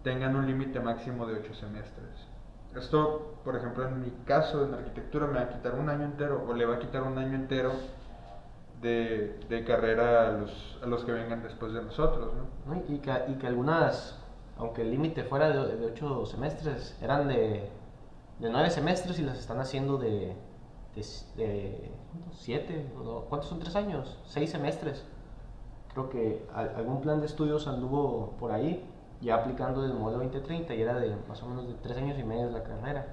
tengan un límite máximo de 8 semestres. Esto, por ejemplo, en mi caso, en arquitectura, me va a quitar un año entero, o le va a quitar un año entero de carrera a los que vengan después de nosotros, ¿no? Y que algunas, aunque el límite fuera de 8 semestres, eran de 9 semestres y las están haciendo de 7, ¿cuántos son 3 años? 6 semestres. Creo que algún plan de estudios anduvo por ahí, ya aplicando el modelo 2030 y era de más o menos de 3 años y medio la carrera,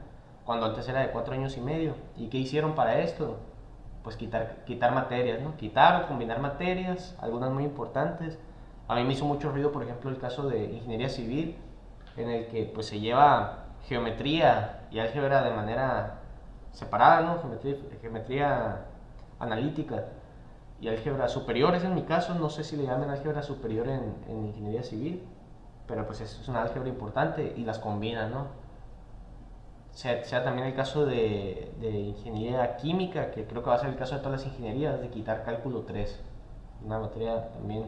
cuando antes era de 4 años y medio. ¿Y qué hicieron para esto? Pues quitar materias, ¿no? Quitar o combinar materias, algunas muy importantes. A mí me hizo mucho ruido, por ejemplo, el caso de ingeniería civil, en el que pues se lleva geometría y álgebra de manera separada, ¿no? Geometría analítica y álgebra superior, es en mi caso, no sé si le llaman álgebra superior en ingeniería civil, pero pues es una álgebra importante y las combinan, ¿no? Sea también el caso de ingeniería química, que creo que va a ser el caso de todas las ingenierías, de quitar cálculo 3, una materia también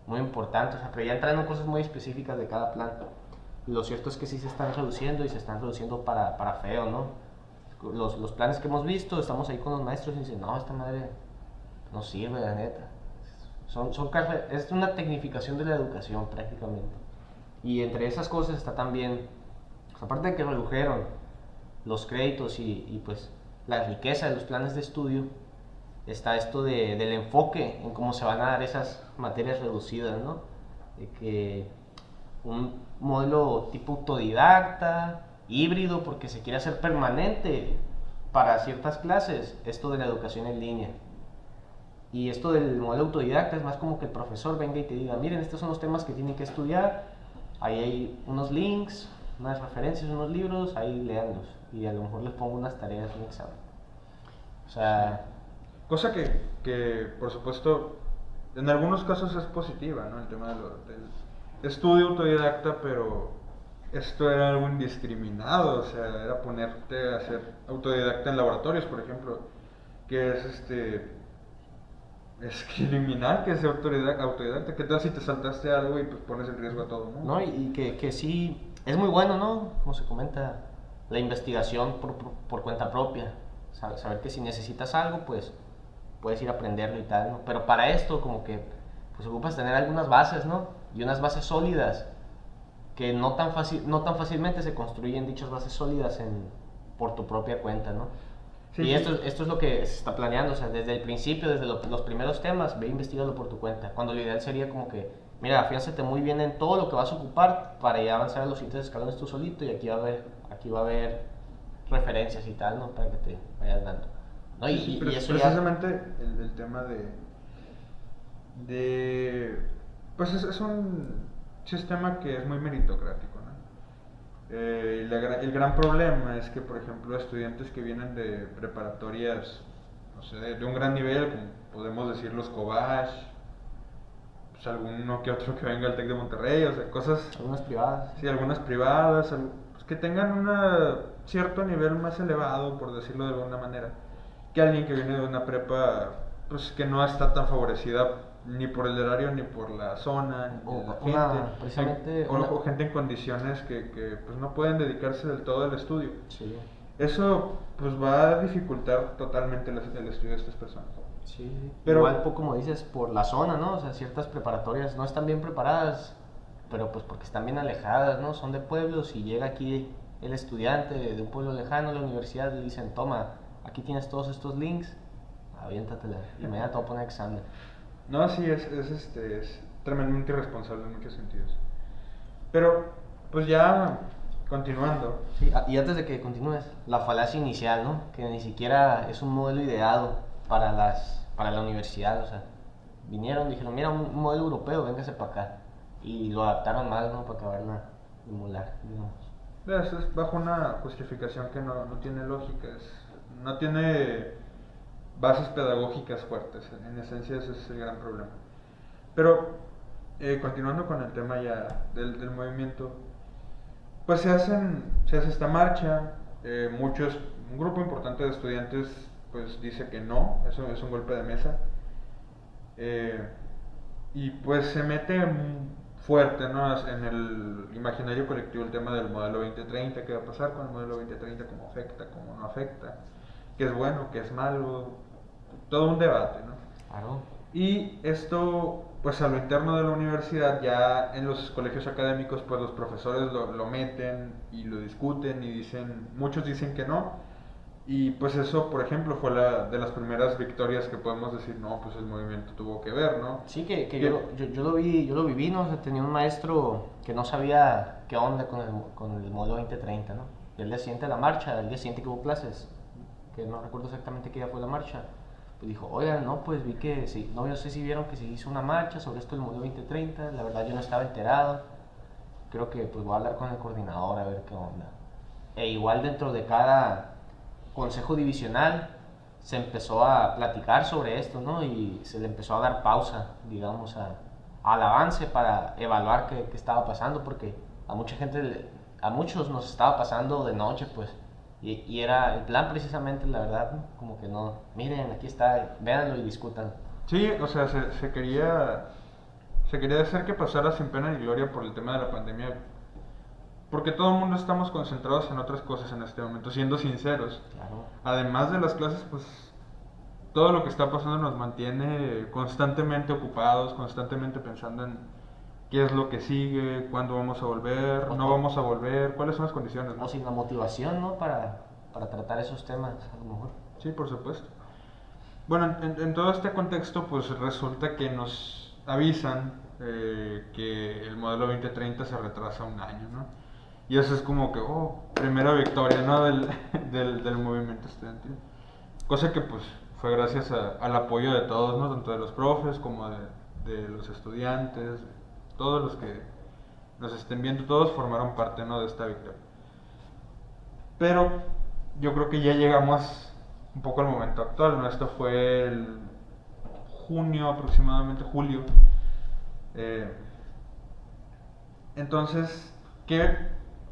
muy importante, o sea, pero ya entrando en cosas muy específicas de cada plan. Lo cierto es que sí se están reduciendo y se están reduciendo para feo, ¿no? Los planes que hemos visto, estamos ahí con los maestros y dicen, no, esta madre no sirve, la neta. Es una tecnificación de la educación prácticamente. Y entre esas cosas está también, pues, aparte de que redujeron los créditos y pues la riqueza de los planes de estudio, está esto del enfoque en cómo se van a dar esas materias reducidas, ¿no? De que un modelo tipo autodidacta, híbrido, porque se quiere hacer permanente para ciertas clases, esto de la educación en línea. Y esto del modelo autodidacta es más como que el profesor venga y te diga, miren, estos son los temas que tienen que estudiar, ahí hay unos links, unas referencias, unos libros, ahí léanlos. Y a lo mejor les pongo unas tareas, un examen. O sea... Cosa que, por supuesto, en algunos casos es positiva, ¿no? El tema del estudio autodidacta, pero esto era algo indiscriminado, o sea, era ponerte a ser autodidacta en laboratorios, por ejemplo, que es criminal que sea autodidacta. ¿Qué tal si te saltaste algo y pues pones en riesgo a todo, ¿no? No, y que sí, es muy bueno, ¿no? Como se comenta, la investigación por cuenta propia. Saber que si necesitas algo, pues puedes ir a aprenderlo y tal, ¿no? Pero para esto, como que, pues ocupas tener algunas bases, ¿no? Y unas bases sólidas, que no tan fácilmente se construyen dichas bases sólidas por tu propia cuenta, ¿no? Sí, Y sí. esto es lo que se está planeando, o sea, desde el principio, desde los primeros temas, ve e investigalo por tu cuenta. Cuando lo ideal sería como que, mira, afiánzate muy bien en todo lo que vas a ocupar para ya avanzar a los siguientes escalones tú solito y aquí va a haber referencias y tal, ¿no? Para que te vayas dando. ¿No? Sí, sí, Y eso ya... precisamente el tema pues es un sistema que es muy meritocrático, ¿no? El gran problema es que, por ejemplo, estudiantes que vienen de preparatorias, no sé, de un gran nivel, como podemos decir los Cobach, pues alguno que otro que venga al TEC de Monterrey, o sea, cosas, Algunas privadas. sí, algunas privadas, pues que tengan un cierto nivel más elevado, por decirlo de alguna manera, que alguien que viene de una prepa, pues que no está tan favorecida ni por el horario, ni por la zona, ni la gente, precisamente... o gente en condiciones que pues no pueden dedicarse del todo al estudio. Sí, Eso pues va a dificultar totalmente el estudio de estas personas. sí. Pero, Igual, como dices, por la zona, ¿no? O sea, ciertas preparatorias no están bien preparadas, pero pues porque están bien alejadas, ¿no? Son de pueblos y llega aquí el estudiante de un pueblo lejano a la universidad y le dicen, toma, aquí tienes todos estos links, aviéntatela, inmediato voy a poner examen. no, sí, es tremendamente irresponsable en muchos sentidos. Pero, pues ya continuando. Sí, y antes de que continúes, la falacia inicial, ¿no? Que ni siquiera es un modelo ideado para la universidad, o sea, vinieron, dijeron, mira, un modelo europeo, véngase para acá. Y lo adaptaron mal, ¿no? Para acabarla de emular, digamos. Es bajo una justificación que no tiene lógica, no tiene bases pedagógicas fuertes. En esencia, ese es el gran problema. Pero, continuando con el tema ya del movimiento, pues se hace esta marcha. Un grupo importante de estudiantes pues dice que no, eso es un golpe de mesa. eh, y pues se mete fuerte, ¿no? En el imaginario colectivo el tema del modelo 2030, qué va a pasar con el modelo 2030, cómo afecta, cómo no afecta, qué es bueno, qué es malo, todo un debate, ¿no? Claro. Y esto, pues a lo interno de la universidad, ya en los colegios académicos, pues los profesores lo meten y lo discuten y muchos dicen que no. Y pues eso, por ejemplo, fue de las primeras victorias que podemos decir, no, pues el movimiento tuvo que ver, ¿no? Sí, que yo lo viví, ¿no? O sea, tenía un maestro que no sabía qué onda con el modelo 2030, ¿no? Y el día siguiente de la marcha, el día siguiente que hubo clases, que no recuerdo exactamente qué día fue la marcha, pues dijo, oigan, no, pues vi que sí, no, yo sé si vieron que se hizo una marcha sobre esto del modelo 2030, la verdad yo no estaba enterado, creo que pues voy a hablar con el coordinador a ver qué onda. E igual dentro de cada consejo divisional se empezó a platicar sobre esto, ¿no? Y se le empezó a dar pausa, digamos, al avance para evaluar qué estaba pasando, porque a mucha gente, a muchos nos estaba pasando de noche, pues. Y era el plan precisamente, la verdad, ¿no? Como que no, miren, aquí está, véanlo y discutan. Sí, o sea, se quería hacer que pasara sin pena ni gloria por el tema de la pandemia, porque todo el mundo estamos concentrados en otras cosas en este momento, siendo sinceros. Claro. Además de las clases, pues todo lo que está pasando nos mantiene constantemente ocupados, constantemente pensando en qué es lo que sigue, cuándo vamos a volver, no vamos a volver, cuáles son las condiciones, ¿no? O sin la motivación, ¿no? Para tratar esos temas, a lo mejor. Sí, por supuesto. Bueno, en todo este contexto, pues resulta que nos avisan que el modelo 2030 se retrasa un año, ¿no? Y eso es como que, oh, primera victoria, ¿no? Del movimiento estudiantil. Cosa que, pues, fue gracias al apoyo de todos, ¿no? Tanto de los profes como de los estudiantes, todos los que nos estén viendo, todos formaron parte, ¿no? De esta victoria. Pero yo creo que ya llegamos un poco al momento actual, ¿no? Esto fue el junio, aproximadamente julio. Eh, entonces, ¿qué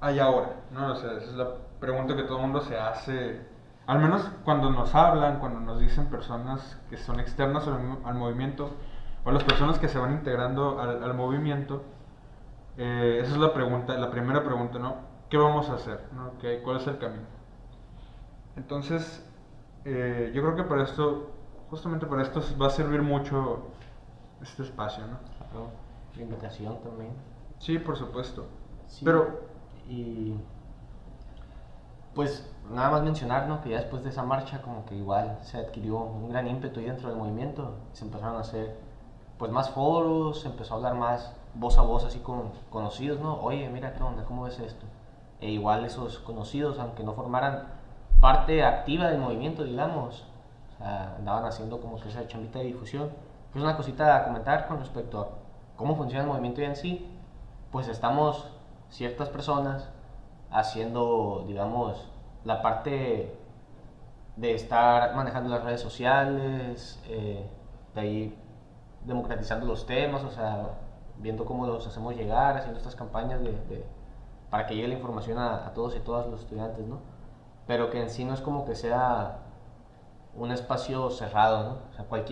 hay ahora? ¿No? O sea, esa es la pregunta que todo el mundo se hace, al menos cuando nos hablan, cuando nos dicen personas que son externas al movimiento, o las personas que se van integrando al movimiento. Esa es la pregunta, la primera pregunta, ¿no? ¿Qué vamos a hacer? ¿No? ¿Cuál es el camino? Entonces, yo creo que para esto, justamente para esto va a servir mucho este espacio, ¿no? Claro, la invitación también. Sí, por supuesto. Sí, Pero, y pues nada más mencionar, ¿no? Que ya después de esa marcha como que igual se adquirió un gran ímpetu ahí dentro del movimiento, se empezaron a hacer pues más foros, se empezó a hablar más voz a voz así con conocidos, ¿no? Oye, mira qué onda, ¿cómo ves esto? E igual esos conocidos, aunque no formaran parte activa del movimiento, digamos, o sea, andaban haciendo como que esa chambita de difusión. Pues una cosita a comentar con respecto a cómo funciona el movimiento ya en sí, pues estamos ciertas personas haciendo, digamos, la parte de estar manejando las redes sociales, de ahí democratizando los temas, o sea, viendo cómo los hacemos llegar, haciendo estas campañas para que llegue la información a todos y todas los estudiantes, ¿no? Pero que en sí no es como que sea un espacio cerrado, ¿no? O sea, para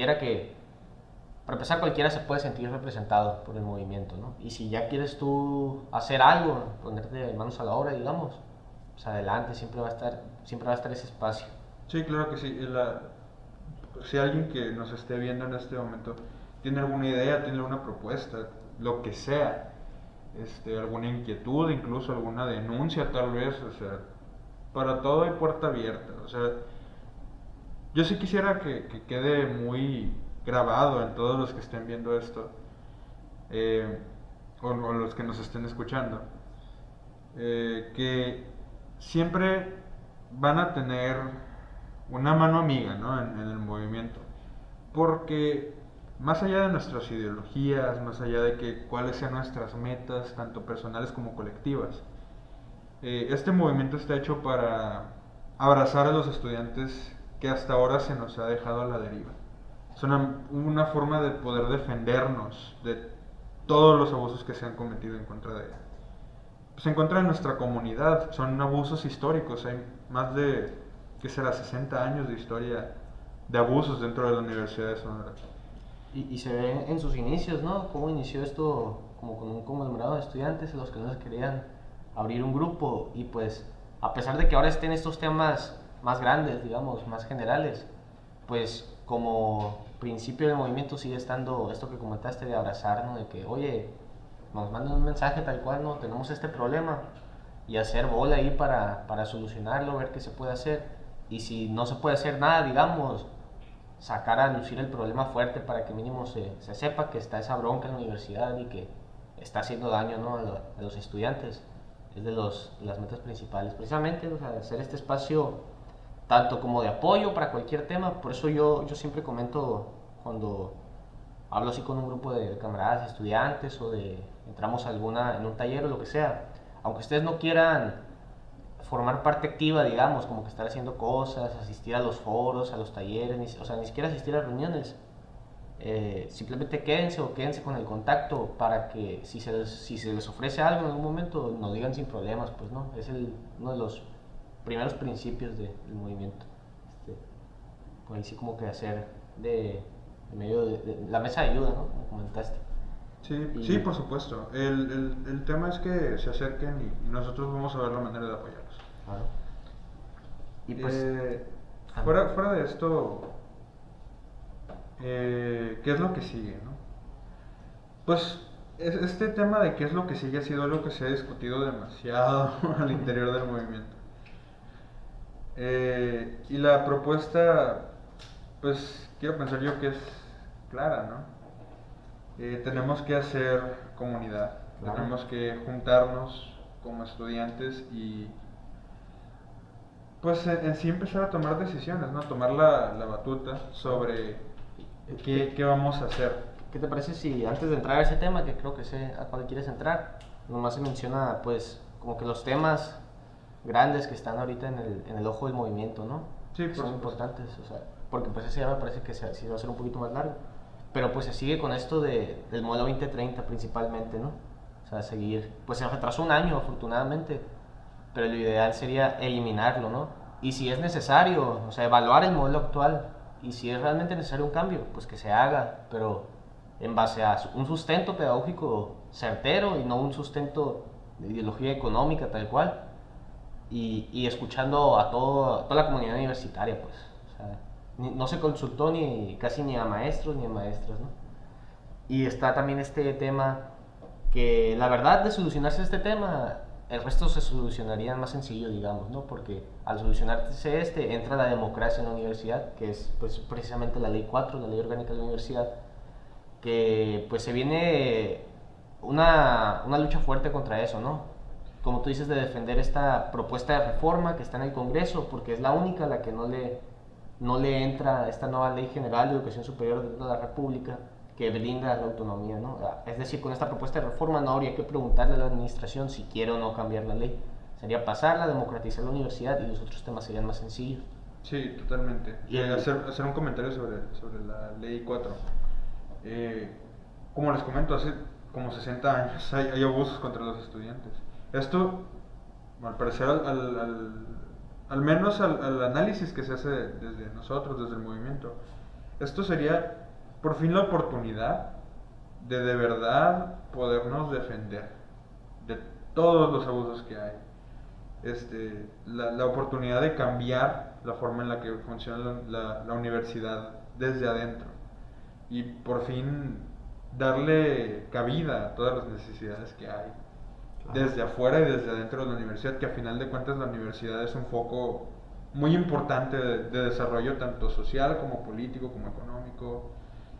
empezar, cualquiera se puede sentir representado por el movimiento, ¿no? Y si ya quieres tú hacer algo, ponerte manos a la obra, digamos, pues adelante, siempre va a estar ese espacio. sí, claro que sí. Si alguien que nos esté viendo en este momento tiene alguna idea, tiene alguna propuesta, lo que sea, alguna inquietud, incluso alguna denuncia tal vez, o sea, para todo hay puerta abierta. O sea, yo sí quisiera que quede muy grabado en todos los que estén viendo esto, eh, o los que nos estén escuchando, que siempre van a tener una mano amiga, ¿no? En el movimiento. Porque más allá de nuestras ideologías, más allá de que cuáles sean nuestras metas, tanto personales como colectivas, este movimiento está hecho para abrazar a los estudiantes que hasta ahora se nos ha dejado a la deriva. Es una forma de poder defendernos de todos los abusos que se han cometido en contra de, pues, en contra de nuestra comunidad. Son abusos históricos. Hay más de, ¿qué será?, 60 años de historia de abusos dentro de la Universidad de Sonora. Y se ve en sus inicios, ¿no? Cómo inició esto como con un conglomerado de estudiantes, los que no les querían abrir un grupo y pues a pesar de que ahora estén estos temas más grandes, digamos, más generales, pues como principio del movimiento sigue estando esto que comentaste de abrazarnos, de que, oye, nos mandan un mensaje tal cual, no, tenemos este problema y hacer bola ahí para solucionarlo, ver qué se puede hacer. Y si no se puede hacer nada, digamos, sacar a lucir el problema fuerte para que mínimo se sepa que está esa bronca en la universidad y que está haciendo daño, ¿no? A los estudiantes. Es de las metas principales, precisamente, o sea, hacer este espacio tanto como de apoyo para cualquier tema. Por eso yo siempre comento cuando hablo así con un grupo de camaradas, estudiantes o entramos en un taller o lo que sea, aunque ustedes no quieran formar parte activa, digamos, como que estar haciendo cosas, asistir a los foros, a los talleres, o sea, ni siquiera asistir a reuniones. Simplemente quédense con el contacto para que si se les ofrece algo en algún momento nos digan sin problemas, pues no, es uno de los primeros principios del movimiento. Pues ahí sí como que hacer de medio de la mesa de ayuda, ¿no? Como comentaste. Sí, Y, sí, por supuesto. El tema es que se acerquen y nosotros vamos a ver la manera de apoyarlos. claro. Y pues, Eh, fuera de esto, ¿qué es lo que sigue, no? Pues este tema de qué es lo que sigue ha sido algo que se ha discutido demasiado al interior del movimiento. Y la propuesta pues quiero pensar yo que es clara, ¿no? Tenemos que hacer comunidad, Claro. tenemos que juntarnos como estudiantes y pues en sí empezar a tomar decisiones, ¿no? Tomar la batuta sobre qué vamos a hacer. ¿Qué te parece si antes de entrar a ese tema, que creo que sé a cuál quieres entrar, nomás se menciona pues como que los temas grandes que están ahorita en el ojo del movimiento, ¿no? Sí, Que por son supuesto. importantes, o sea, porque pues ese ya me parece que sí va a ser un poquito más largo. Pero pues se sigue con esto del modelo 2030 principalmente, ¿no? O sea, seguir, pues se retrasó un año afortunadamente, pero lo ideal sería eliminarlo, ¿no? Y si es necesario, o sea, evaluar el modelo actual y si es realmente necesario un cambio, pues que se haga, pero en base a un sustento pedagógico certero y no un sustento de ideología económica tal cual y escuchando a toda la comunidad universitaria, pues. O sea, no se consultó casi ni a maestros ni a maestras, ¿no? Y está también este tema que la verdad de solucionarse este tema, el resto se solucionaría más sencillo, digamos, ¿no? Porque al solucionarse entra la democracia en la universidad, que es pues precisamente la ley 4, la ley orgánica de la universidad, que pues se viene una lucha fuerte contra eso, ¿no? Como tú dices, de defender esta propuesta de reforma que está en el Congreso, porque es la única a la que no le entra esta nueva ley general de educación superior de la República que blinda la autonomía, ¿no? Es decir, con esta propuesta de reforma no habría que preguntarle a la administración si quiere o no cambiar la ley. Sería pasarla, democratizar la universidad y los otros temas serían más sencillos. Sí, totalmente. Y el, Hacer un comentario sobre la ley 4. Eh, como les comento, hace como 60 años hay abusos contra los estudiantes. Esto, al parecer, al menos al análisis que se hace desde nosotros, desde el movimiento, esto sería por fin la oportunidad de verdad podernos defender de todos los abusos que hay. La oportunidad de cambiar la forma en la que funciona la universidad desde adentro y por fin darle cabida a todas las necesidades que hay desde afuera y desde adentro de la universidad, que a final de cuentas la universidad es un foco muy importante de desarrollo tanto social como político como económico,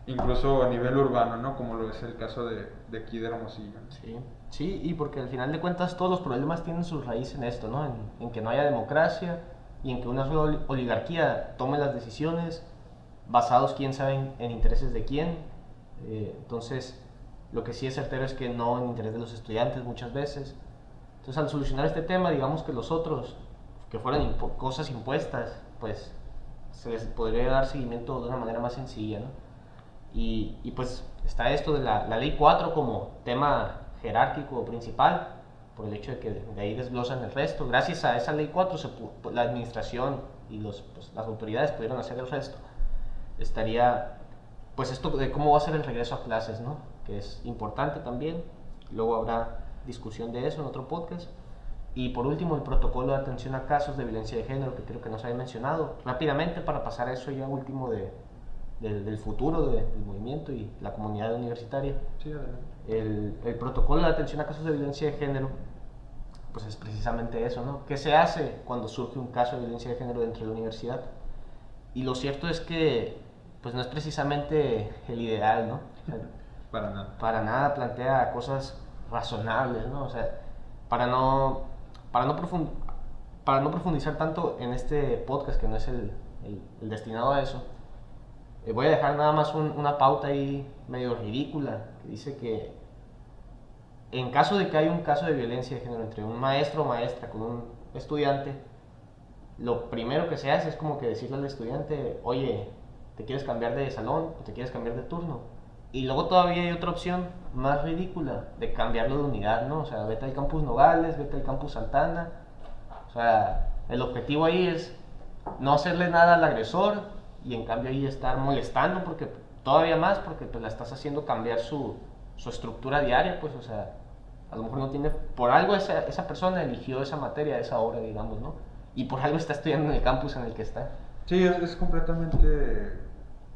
incluso a nivel urbano, ¿no? Como lo es el caso de aquí de Hermosillo. Sí, sí, y porque al final de cuentas todos los problemas tienen su raíz en esto, ¿no? En que no haya democracia y en que una sola oligarquía tome las decisiones basados quién sabe en intereses de quién. Entonces, lo que sí es certero es que no en interés de los estudiantes muchas veces. Entonces, al solucionar este tema, digamos que los otros, que fueran cosas impuestas, pues se les podría dar seguimiento de una manera más sencilla, ¿no? Y pues está esto de la ley 4 como tema jerárquico principal, por el hecho de que de ahí desglosan el resto. Gracias a esa ley 4 la administración y pues, las autoridades pudieron hacer el resto. Estaría pues esto de cómo va a ser el regreso a clases, ¿no? Que es importante también. Luego habrá discusión de eso en otro podcast. Y por último, el protocolo de atención a casos de violencia de género, que creo que nos había mencionado. Rápidamente, para pasar a eso ya último del futuro del movimiento y la comunidad universitaria. Sí, adelante. El protocolo de atención a casos de violencia de género, pues es precisamente eso, ¿no? ¿Qué se hace cuando surge un caso de violencia de género dentro de la universidad? Y lo cierto es que, pues no es precisamente el ideal, ¿no? O sea, Para nada. para nada plantea cosas razonables, ¿no? O sea, para no, para no, para no profundizar tanto en este podcast, que no es el destinado a eso, voy a dejar nada más una pauta ahí medio ridícula, que dice que en caso de que haya un caso de violencia de género entre un maestro o maestra con un estudiante, lo primero que se hace es como que decirle al estudiante, oye, ¿te quieres cambiar de salón o te quieres cambiar de turno? Y luego todavía hay otra opción más ridícula de cambiarlo de unidad, ¿no? O sea, vete al campus Nogales, vete al campus Santana. O sea, el objetivo ahí es no hacerle nada al agresor y en cambio ahí estar molestando porque todavía más porque pues la estás haciendo cambiar su estructura diaria, pues, o sea, a lo mejor no tiene, por algo esa persona eligió esa materia, esa hora, digamos, ¿no? Y por algo está estudiando en el campus en el que está. Sí, es completamente...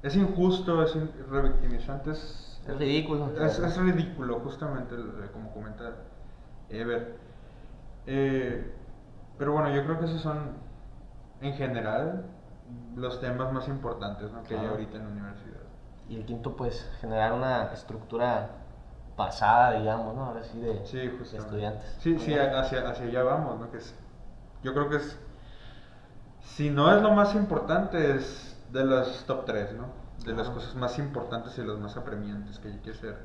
Es injusto, es revictimizante, Es ridículo. es ridículo, justamente, como comenta Ever. Pero bueno, yo creo que esos son, en general, los temas más importantes, ¿no? Que hay Claro. ahorita en la universidad. Y el quinto, pues, generar una estructura basada, digamos, ¿no? Ahora sí, Sí, de justamente. estudiantes. Sí, Muy sí, bien. hacia allá vamos, ¿no? Yo creo que si no es lo más importante, es de las top 3, ¿no? De las Claro. cosas más importantes y las más apremiantes que hay que hacer.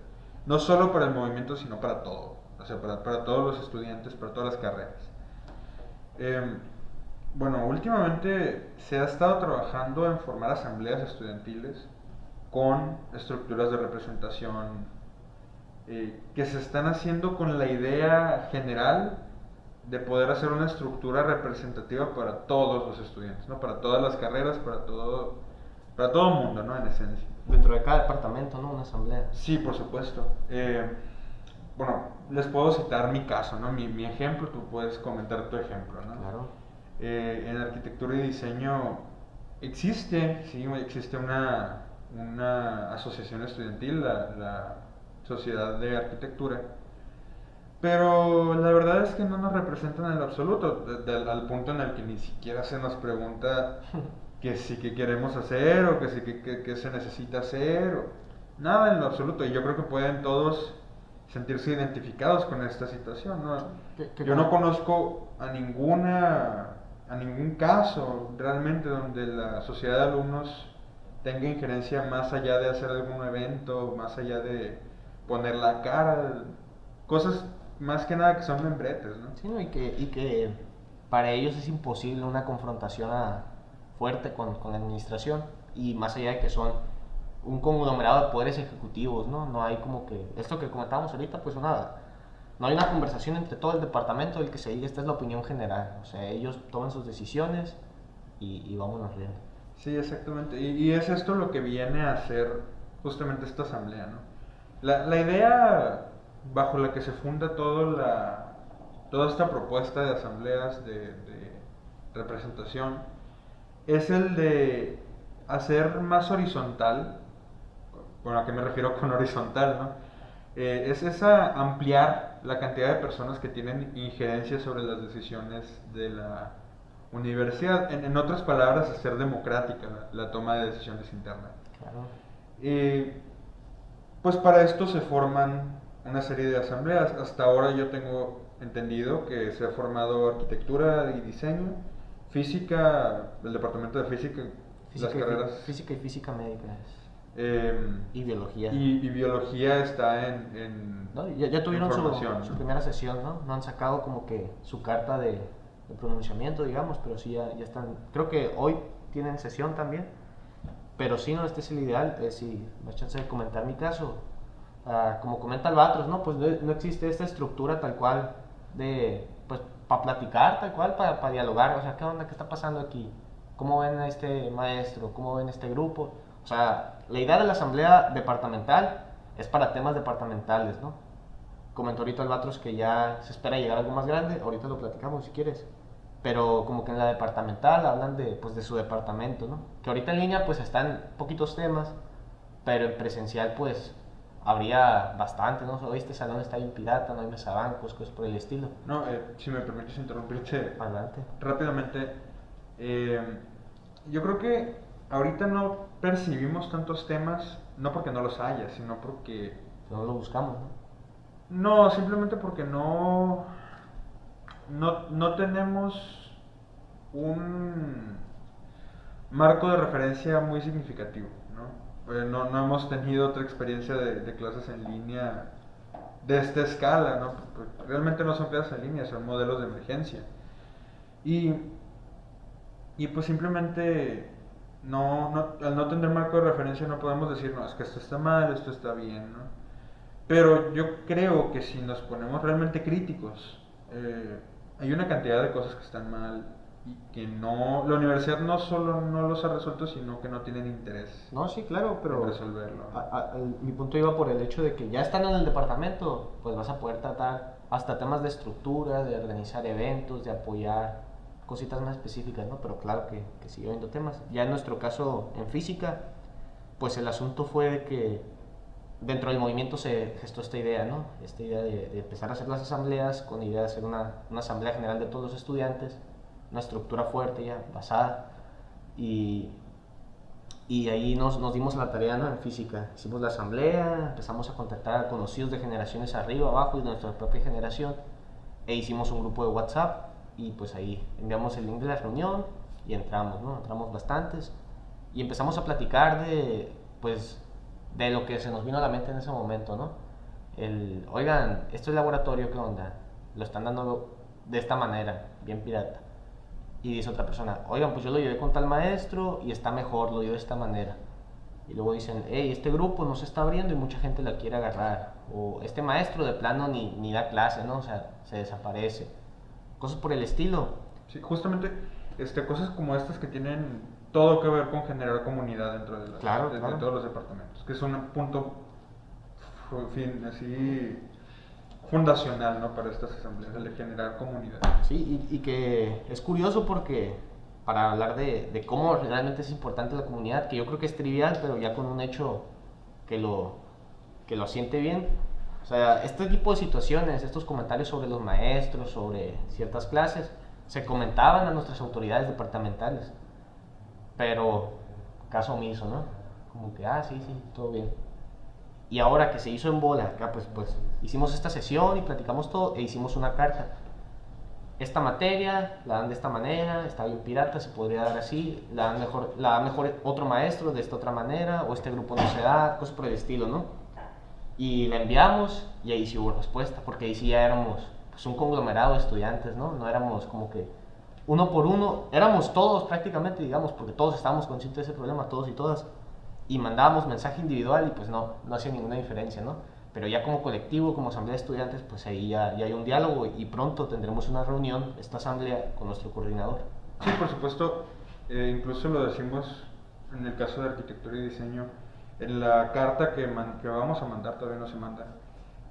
No solo para el movimiento, sino para todo. O sea, para todos los estudiantes, para todas las carreras. Eh, bueno, últimamente se ha estado trabajando en formar asambleas estudiantiles con estructuras de representación que se están haciendo con la idea general de poder hacer una estructura representativa para todos los estudiantes, ¿no? Para todas las carreras, para todo el mundo, ¿no? En esencia. Dentro de cada departamento, ¿no? Una asamblea. Sí, por supuesto. Bueno, les puedo citar mi caso, ¿no? Mi ejemplo, tú puedes comentar tu ejemplo, ¿no? Claro. En arquitectura y diseño existe una asociación estudiantil, la Sociedad de Arquitectura, pero la verdad es que no nos representan en lo absoluto, al punto en el que ni siquiera se nos pregunta que sí que queremos hacer o que sí que se necesita hacer, nada en lo absoluto. Y yo creo que pueden todos sentirse identificados con esta situación, ¿no? Yo no conozco a ningún caso realmente donde la sociedad de alumnos tenga injerencia más allá de hacer algún evento, más allá de poner la cara, cosas más que nada que son membretes, ¿no? Sí, ¿no? Y que para ellos es imposible una confrontación fuerte con la administración. Y más allá de que son un conglomerado de poderes ejecutivos, ¿no? No hay como que, esto que comentábamos ahorita, pues no hay una conversación entre todo el departamento del que se diga, esta es la opinión general. O sea, ellos toman sus decisiones y vámonos riendo. Sí, exactamente. Y es esto lo que viene a ser justamente esta asamblea, ¿no? La idea bajo la que se funda toda esta propuesta de asambleas de representación es el de hacer más horizontal, bueno, ¿a qué me refiero con horizontal, no? Es esa ampliar la cantidad de personas que tienen injerencia sobre las decisiones de la universidad. En otras palabras, hacer democrática la toma de decisiones interna. Claro. Eh, pues para esto se forman una serie de asambleas. Hasta ahora yo tengo entendido que se ha formado arquitectura y diseño, física, el departamento de física, las carreras. Física y física médica. eh, Y biología. y biología está ¿No? Ya en tuvieron formación, su ¿no? primera sesión, ¿no? No han sacado como que su carta de pronunciamiento, digamos, pero sí ya están. Creo que hoy tienen sesión también. Pero sí, no, este es el ideal. Si me das chance de comentar mi caso. Como comenta Albatros, ¿no? Pues no existe esta estructura tal cual pues, para platicar, tal cual, para dialogar. O sea, ¿qué onda? ¿Qué está pasando aquí? ¿Cómo ven a este maestro? ¿Cómo ven este grupo? O sea, la idea de la asamblea departamental es para temas departamentales, ¿no? Comentó ahorita Albatros que ya se espera llegar a algo más grande. Ahorita lo platicamos si quieres. Pero como que en la departamental hablan pues de su departamento, ¿no? Que ahorita en línea pues están poquitos temas, pero en presencial pues habría bastante, ¿no? Hoy este salón está bien pirata, no hay mesabancos, cosas por el estilo. No, si me permites interrumpirte Adelante. rápidamente, eh, yo creo que ahorita no percibimos tantos temas, no porque no los haya, sino porque... No lo buscamos, ¿no? No, simplemente porque no tenemos un marco de referencia muy significativo, ¿no? No hemos tenido otra experiencia de clases en línea de esta escala, ¿no? Realmente no son clases en línea, son modelos de emergencia. Y, y pues simplemente al no tener marco de referencia no podemos decir, no, es que esto está mal, esto está bien, ¿no? Pero yo creo que si nos ponemos realmente críticos, hay una cantidad de cosas que están mal y que la universidad no solo no los ha resuelto, sino que no tienen interés No, sí, claro, en pero resolverlo. mi punto iba por el hecho de que ya están en el departamento, pues vas a poder tratar hasta temas de estructura, de organizar eventos, de apoyar cositas más específicas, ¿no? Pero claro que sigue habiendo temas. Ya en nuestro caso en física, pues el asunto fue de que dentro del movimiento se gestó esta idea, ¿no? Esta idea de empezar a hacer las asambleas con la idea de hacer una asamblea general de todos los estudiantes, una estructura fuerte ya, basada. Y, y ahí nos dimos a la tarea, ¿no? En física. Hicimos la asamblea, empezamos a contactar a conocidos de generaciones arriba, abajo y de nuestra propia generación. E hicimos un grupo de WhatsApp y pues ahí enviamos el link de la reunión y entramos, ¿no? Entramos bastantes y empezamos a platicar pues, de lo que se nos vino a la mente en ese momento, ¿no? Oigan, esto es laboratorio, ¿qué onda? Lo están dando de esta manera, bien pirata. Y dice otra persona, oigan, pues yo lo llevé con tal maestro y está mejor, lo llevé de esta manera. Y luego dicen, hey, este grupo no se está abriendo y mucha gente la quiere agarrar. O este maestro de plano ni da clase, ¿no? O sea, se desaparece. Cosas por el estilo. Sí, justamente cosas como estas que tienen todo que ver con generar comunidad dentro de, Claro, de claro. todos los departamentos, que es un punto así fundacional, ¿no? Para estas asambleas, el de generar comunidad. Sí, y que es curioso porque para hablar de cómo realmente es importante la comunidad, que yo creo que es trivial, pero ya con un hecho que que lo siente bien. O sea, este tipo de situaciones, estos comentarios sobre los maestros, sobre ciertas clases, se comentaban a nuestras autoridades departamentales, pero caso omiso, ¿no? Como que, sí, sí, todo bien. Y ahora que se hizo en bola, acá pues hicimos esta sesión y platicamos todo e hicimos una carta. Esta materia la dan de esta manera, está bien pirata, se podría dar así, la da mejor otro maestro de esta otra manera, o este grupo no se da, cosas por el estilo, ¿no? Y la enviamos y ahí sí hubo respuesta, porque ahí sí ya éramos pues, un conglomerado de estudiantes, ¿no? No éramos como que uno por uno, éramos todos prácticamente, digamos, porque todos estábamos conscientes de ese problema, todos y todas, y mandábamos mensaje individual y pues no hacía ninguna diferencia, ¿no? Pero ya como colectivo, como asamblea de estudiantes, pues ahí ya hay un diálogo y pronto tendremos una reunión, esta asamblea, con nuestro coordinador. Sí, por supuesto, incluso lo decimos en el caso de arquitectura y diseño, en la carta que vamos a mandar, todavía no se manda,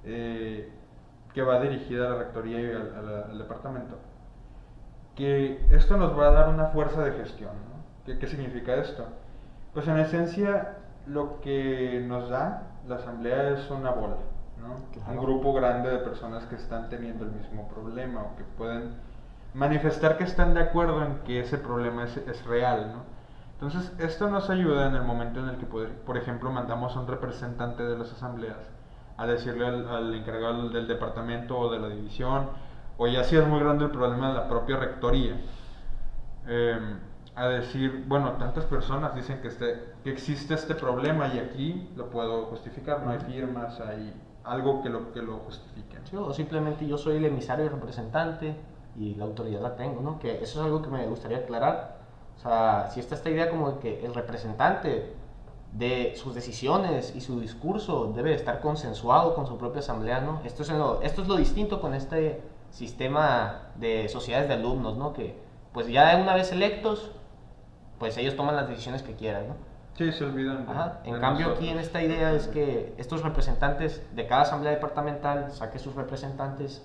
que va dirigida a la rectoría y al departamento, que esto nos va a dar una fuerza de gestión, ¿no? ¿Qué significa esto? Pues en esencia lo que nos da la asamblea es una bola, ¿no? Claro. Un grupo grande de personas que están teniendo el mismo problema o que pueden manifestar que están de acuerdo en que ese problema es real, ¿no? Entonces esto nos ayuda en el momento en el que, por ejemplo, mandamos a un representante de las asambleas a decirle al encargado del departamento o de la división, o ya si es muy grande el problema de la propia rectoría, a decir, bueno, tantas personas dicen que existe este problema y aquí lo puedo justificar, no hay firmas, hay algo que lo justifique. Sí, o simplemente yo soy el emisario y representante y la autoridad la tengo, ¿no? Que eso es algo que me gustaría aclarar. O sea, si está esta idea como de que el representante de sus decisiones y su discurso debe estar consensuado con su propia asamblea, ¿no? Esto es lo distinto con este sistema de sociedades de alumnos, ¿no? Que pues ya una vez electos, pues ellos toman las decisiones que quieran, ¿no? Sí, se olvidan. Ajá. En cambio aquí en esta idea es que estos representantes de cada asamblea departamental saquen sus representantes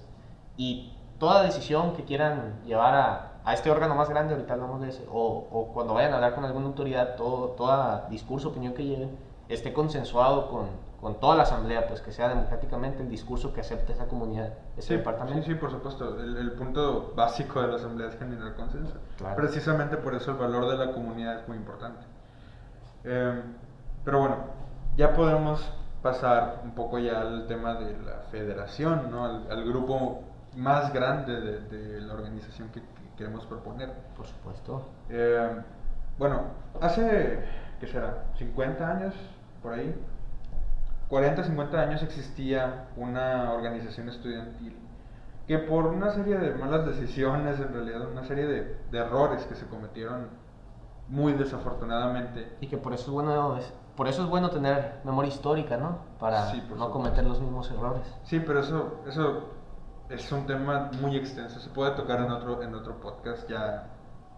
y toda decisión que quieran llevar a este órgano más grande, ahorita hablamos de ese, o cuando vayan a hablar con alguna autoridad, toda discurso, opinión que lleven, esté consensuado con toda la asamblea, pues que sea democráticamente el discurso que acepte esa comunidad, ese departamento. Sí, por supuesto. El punto básico de la asamblea es generar consenso. Claro. Precisamente por eso el valor de la comunidad es muy importante. Pero bueno, ya podemos pasar un poco ya al tema de la federación, ¿no? Al grupo más grande de la organización que queremos proponer. Por supuesto. Bueno, hace, ¿qué será? 50 años, por ahí, 40, 50 años existía una organización estudiantil que por una serie de malas decisiones, en realidad una serie de errores que se cometieron muy desafortunadamente. Y que por eso es bueno tener memoria histórica, ¿no? Para Sí, no cometer los mismos errores. Sí, pero eso es un tema muy extenso, se puede tocar en otro podcast ya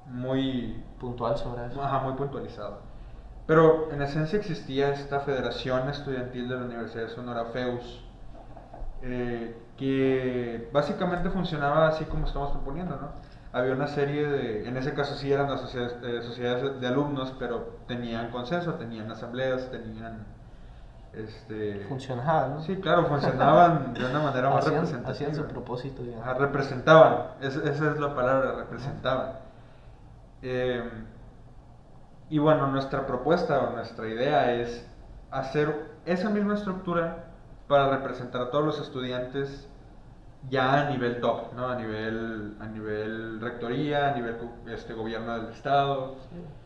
muy puntual sobre eso. Ajá, muy puntualizado. Pero en esencia existía esta Federación Estudiantil de la Universidad de Sonora, FEUS, que básicamente funcionaba así como estamos proponiendo, ¿no? Había una serie en ese caso sí eran las sociedades de alumnos, pero tenían consenso, tenían asambleas, tenían funcionaban, ¿no? Sí, claro, funcionaban de una manera más representativa. Hacían su propósito, digamos. Ajá, representaban, esa es la palabra, representaban. Y bueno, nuestra propuesta o nuestra idea es hacer esa misma estructura para representar a todos los estudiantes ya a nivel top, ¿no? A nivel rectoría, a nivel gobierno del estado.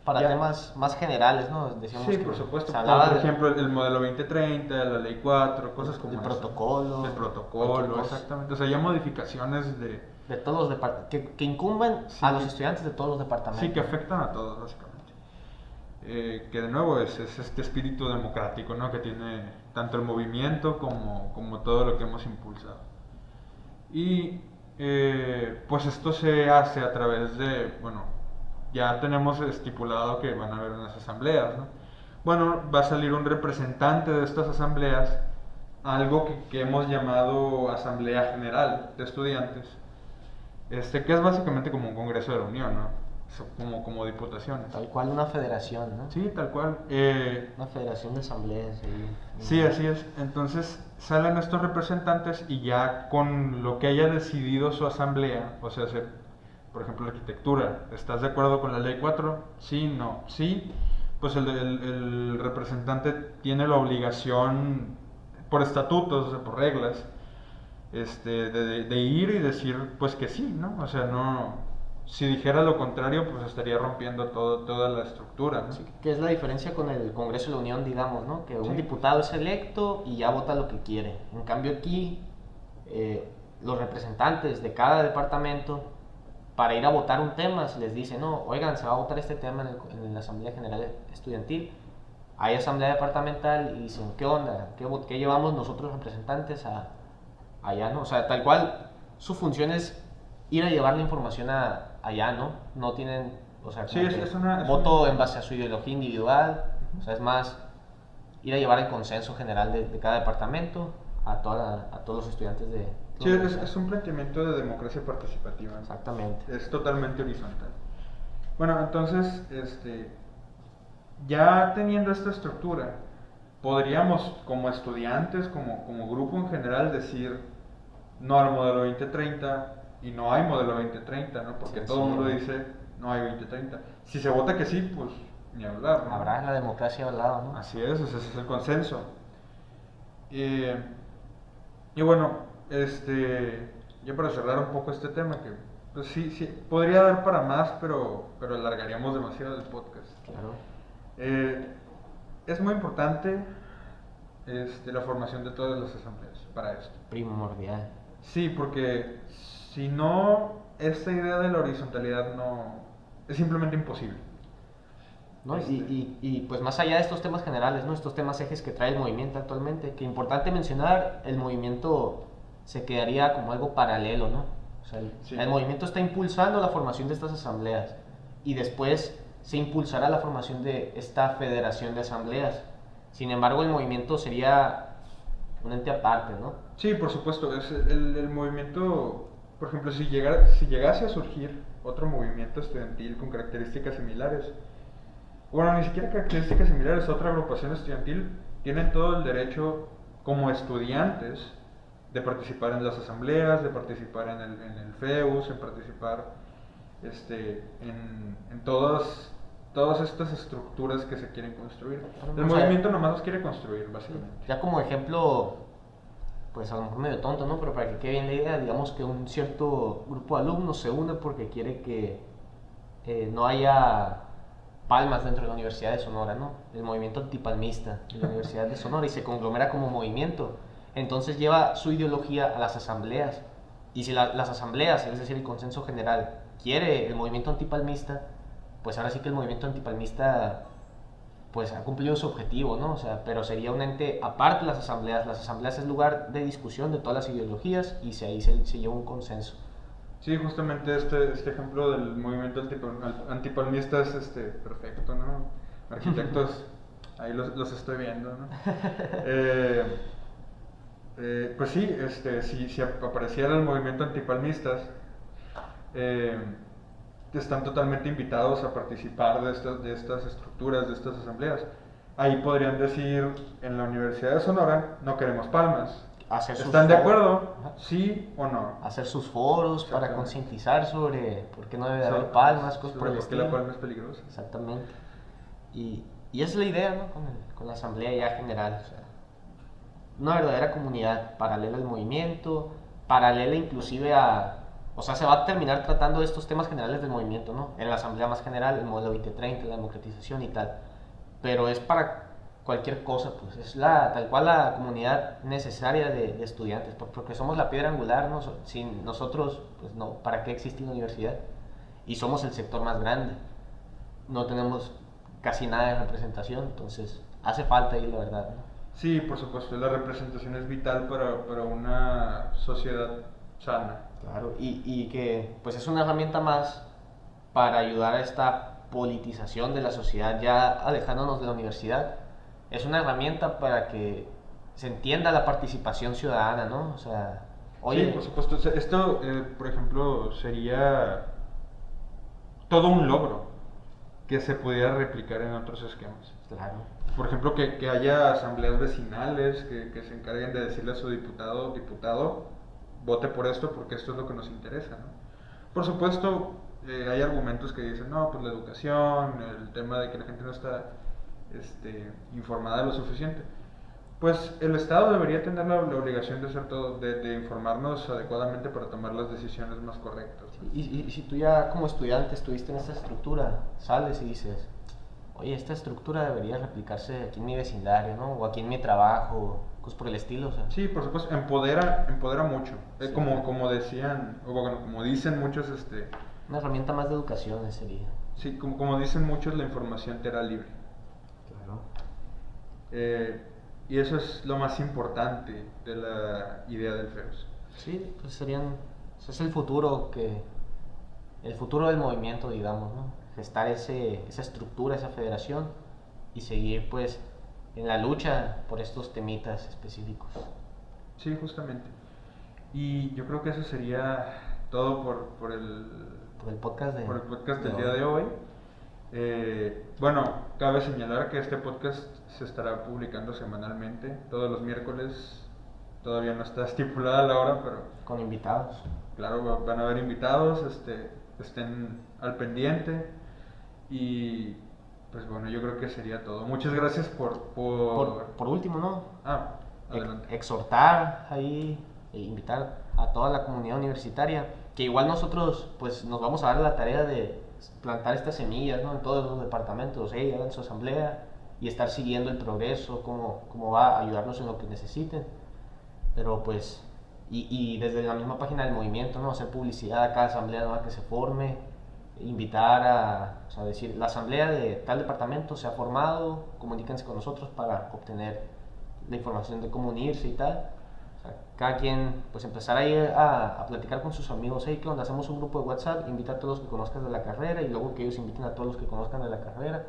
Para Ya. temas más generales, ¿no? Decíamos Sí, que por supuesto. se Como hablaba por de- ejemplo el modelo 2030, la ley 4, cosas como del eso. protocolo, Del cualquier protocolo, cosa. exactamente. O sea, ya modificaciones de todos los departamentos, que incumben Sí, a los estudiantes de todos los departamentos. sí, que afectan a todos, básicamente. Que de nuevo es este espíritu democrático, ¿no? Que tiene tanto el movimiento como todo lo que hemos impulsado. Y pues esto se hace a través de, bueno, ya tenemos estipulado que van a haber unas asambleas, ¿no? Bueno, va a salir un representante de estas asambleas, algo que hemos llamado Asamblea General de Estudiantes, que es básicamente como un congreso de la Unión, ¿no? Como diputaciones. Tal cual una federación, ¿no? Sí, tal cual. Una federación de asambleas. Sí, así es. Entonces salen estos representantes y ya con lo que haya decidido su asamblea, o sea, por ejemplo, arquitectura, ¿estás de acuerdo con la ley 4? Sí, no, sí. Pues el representante tiene la obligación, por estatutos, o sea, por reglas, de ir y decir, pues que sí, ¿no? O sea, no, si dijera lo contrario, pues estaría rompiendo toda la estructura, ¿no? Sí, que es la diferencia con el Congreso de la Unión, digamos, ¿no? Que un Sí. diputado es electo y ya vota lo que quiere. En cambio aquí, los representantes de cada departamento, para ir a votar un tema, se les dice, no, oigan, se va a votar este tema en la Asamblea General Estudiantil. Hay asamblea departamental y dicen, ¿qué onda? ¿Qué llevamos nosotros representantes allá, no? O sea, tal cual, su función es ir a llevar la información allá, ¿no? No tienen, o sea, Sí, como es que una... voto en base a su ideología individual, o sea, es más ir a llevar el consenso general de cada departamento a todos los estudiantes de... Sí, es un planteamiento de democracia participativa, ¿no? Exactamente. Es totalmente horizontal. Bueno, entonces, ya teniendo esta estructura, podríamos como estudiantes, como grupo en general, decir no al modelo 2030 y no hay modelo 2030, ¿no? Porque Sí, todo el sí, mundo ¿no? dice no hay 2030. Si se vota que sí, pues ni hablar, ¿no? Habrá la democracia al lado, ¿no? Así es, ese es el consenso. Eh, y bueno, ya para cerrar un poco este tema, que pues sí, sí, podría dar para más, pero alargaríamos demasiado el podcast. Claro. Es muy importante la formación de todas las asambleas para esto. Primordial. Sí, porque si no, esta idea de la horizontalidad no es simplemente imposible. ¿No? Y pues más allá de estos temas generales, ¿no? Estos temas ejes que trae el movimiento actualmente, que importante mencionar, el movimiento se quedaría como algo paralelo, ¿no? O sea, Sí. el movimiento está impulsando la formación de estas asambleas y después se impulsará la formación de esta federación de asambleas. Sin embargo, el movimiento sería un ente aparte, ¿no? Sí, por supuesto, es el movimiento, por ejemplo, si llegase a surgir otro movimiento estudiantil con características similares, bueno, ni siquiera características similares, otra agrupación estudiantil, tienen todo el derecho como estudiantes de participar en las asambleas, de participar en el FEUS, en participar en todas estas estructuras que se quieren construir. El O sea, movimiento nomás los quiere construir, básicamente. ya como ejemplo, pues a lo mejor medio tonto, ¿no? Pero para que quede bien la idea, digamos que un cierto grupo de alumnos se une porque quiere que no haya palmas dentro de la Universidad de Sonora, ¿no? El movimiento antipalmista de la Universidad de Sonora y se conglomera como movimiento. Entonces lleva su ideología a las asambleas. Y si las asambleas, es decir, el consenso general, quiere el movimiento antipalmista, pues ahora sí que el movimiento antipalmista pues ha cumplido su objetivo, ¿no? O sea, pero sería un ente aparte de las asambleas. Las asambleas es lugar de discusión de todas las ideologías y ahí se lleva un consenso. Sí, justamente este ejemplo del movimiento antipalmista es perfecto, ¿no? Arquitectos, ahí los estoy viendo, ¿no? Pues sí, si apareciera el movimiento antipalmistas, están totalmente invitados a participar de estas estructuras, de estas asambleas. Ahí podrían decir, en la Universidad de Sonora no queremos palmas. ¿Están de acuerdo? ¿Sí o no? Hacer sus foros para Exactamente. concientizar sobre por qué no debe Sobre- haber palmas, cosas por el porque estilo. la palma es peligrosa. Exactamente. Y esa es la idea, ¿no? Con la asamblea ya general, o sea, una verdadera comunidad paralela al movimiento, paralela inclusive a... O sea, se va a terminar tratando de estos temas generales del movimiento, ¿no? En la asamblea más general, el modelo 2030, la democratización y tal. Pero es para cualquier cosa, pues es tal cual la comunidad necesaria de estudiantes, porque somos la piedra angular, ¿no? Sin nosotros, pues no, ¿para qué existe la universidad? Y somos el sector más grande, no tenemos casi nada de representación, entonces hace falta ahí la verdad, ¿no? Sí, por supuesto, la representación es vital para una sociedad sana. Claro, y que pues es una herramienta más para ayudar a esta politización de la sociedad, ya alejándonos de la universidad. Es una herramienta para que se entienda la participación ciudadana, ¿no? O sea, Sí, oye, por supuesto. O sea, esto, por ejemplo, sería todo un logro que se pudiera replicar en otros esquemas. claro, Por ejemplo, que haya asambleas vecinales que se encarguen de decirle a su diputado, vote por esto porque esto es lo que nos interesa, ¿no? Por supuesto, hay argumentos que dicen, no, pues la educación, el tema de que la gente no está informada lo suficiente. Pues el Estado debería tener la obligación de hacer todo, de informarnos adecuadamente para tomar las decisiones más correctas, ¿no? y si tú ya como estudiante estuviste en esta estructura, sales y dices, oye, esta estructura debería replicarse aquí en mi vecindario, ¿no? O aquí en mi trabajo, cosas por el estilo, o sea. Sí, por supuesto, empodera mucho. Sí, Como decían, o bueno, como dicen muchos, una herramienta más de educación sería. sí, como dicen muchos, la información te hará libre. Claro. Eh, y eso es lo más importante de la idea del FEUS. Sí, pues es el futuro el futuro del movimiento, digamos, ¿no? Gestar esa estructura, esa federación y seguir pues en la lucha por estos temitas específicos. Sí, justamente. Y yo creo que eso sería todo Por el podcast por el podcast de del día hoy. de hoy. Bueno, cabe señalar que este podcast se estará publicando semanalmente, todos los miércoles. Todavía no está estipulada la hora, pero Con invitados. claro, van a haber invitados, estén al pendiente. Y pues bueno, yo creo que sería todo. Muchas gracias Por último, ¿no? Ah, adelante. Exhortar ahí e invitar a toda la comunidad universitaria, que igual nosotros pues nos vamos a dar la tarea de plantar estas semillas, ¿no? En todos los departamentos, hagan su asamblea y estar siguiendo el progreso, cómo va a ayudarnos en lo que necesiten. Pero pues, y desde la misma página del movimiento, ¿no? Hacer publicidad a cada asamblea nueva que se forme, invitar o sea, decir, la asamblea de tal departamento se ha formado, comuníquense con nosotros para obtener la información de cómo unirse y tal. O sea, cada quien, pues empezar ahí a platicar con sus amigos, hey, ¿qué onda? Hacemos un grupo de WhatsApp, invita a todos los que conozcas de la carrera y luego que ellos inviten a todos los que conozcan de la carrera.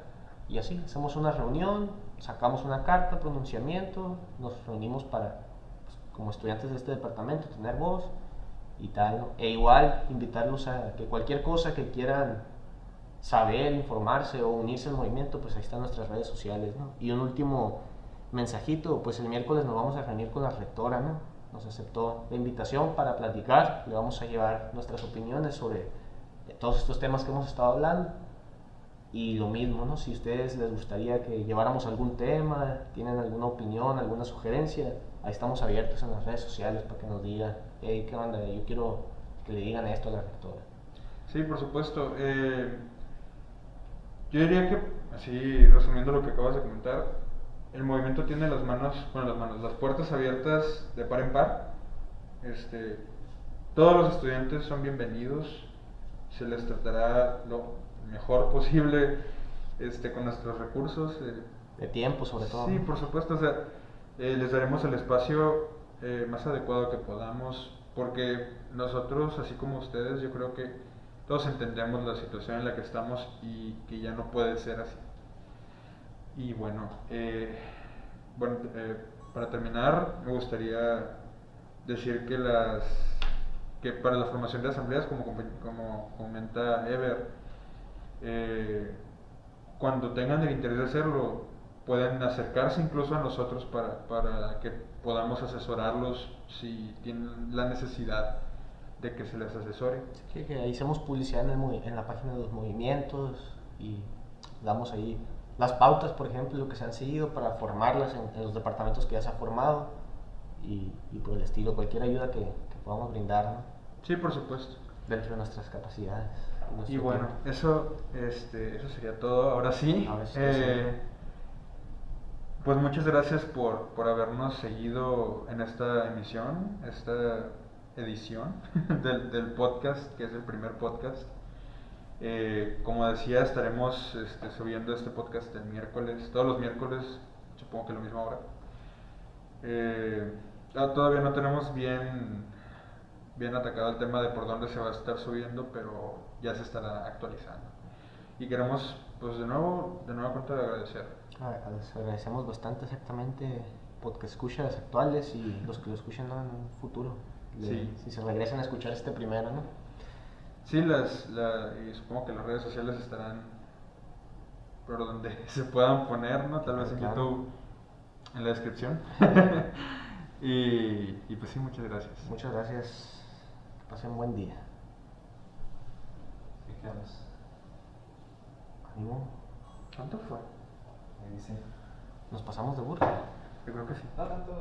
Y así, hacemos una reunión, sacamos una carta, pronunciamiento, nos reunimos para, pues, como estudiantes de este departamento, tener voz y tal, ¿no? E igual invitarlos a que cualquier cosa que quieran saber, informarse o unirse al movimiento, pues ahí están nuestras redes sociales, ¿no? Y un último mensajito, pues el miércoles nos vamos a reunir con la rectora, ¿no? Nos aceptó la invitación para platicar, le vamos a llevar nuestras opiniones sobre todos estos temas que hemos estado hablando. Y lo mismo, ¿no? Si a ustedes les gustaría que lleváramos algún tema, tienen alguna opinión, alguna sugerencia, ahí estamos abiertos en las redes sociales para que nos digan, hey, ¿qué onda? Yo quiero que le digan esto a la rectora. Sí, por supuesto. Yo diría que, así resumiendo lo que acabas de comentar, el movimiento tiene las puertas abiertas de par en par. Este, Todos los estudiantes son bienvenidos, se les tratará lo mejor posible, con nuestros recursos. De tiempo, sobre todo. Sí, por supuesto, o sea, les daremos el espacio más adecuado que podamos, porque nosotros, así como ustedes, yo creo que todos entendemos la situación en la que estamos y que ya no puede ser así. Y bueno, para terminar, me gustaría decir que para la formación de asambleas, como comenta Ever, eh, cuando tengan el interés de hacerlo, pueden acercarse incluso a nosotros para que podamos asesorarlos si tienen la necesidad de que se les asesore. Sí, que ahí hacemos publicidad en la página de los movimientos y damos ahí las pautas, por ejemplo, lo que se han seguido para formarlas en los departamentos que ya se ha formado y por el estilo, cualquier ayuda que podamos brindar, ¿no? Sí, por supuesto. Dentro de nuestras capacidades. Y bueno, eso sería todo. Ahora sí, Ahora sí, pues muchas gracias por habernos seguido en esta emisión, esta edición del podcast, que es el primer podcast. Como decía, estaremos subiendo este podcast el miércoles, todos los miércoles, supongo que a la misma hora. Todavía no tenemos bien atacado el tema de por dónde se va a estar subiendo, pero ya se estará actualizando. Y queremos, pues de nuevo cuenta de agradecer. Les agradecemos bastante, exactamente, podcast escuchas actuales y los que lo escuchen, ¿no?, en un futuro. Sí. Si se regresan a escuchar este primero, ¿no? Sí, y supongo que las redes sociales estarán por donde se puedan poner, ¿no? Tal vez en Claro. YouTube, en la descripción. y pues sí, muchas gracias. Muchas gracias. Que pasen un buen día. Fijemos. Ánimo. ¿Cuánto fue? Me dice. Nos pasamos de burro. Yo creo que sí. No tanto.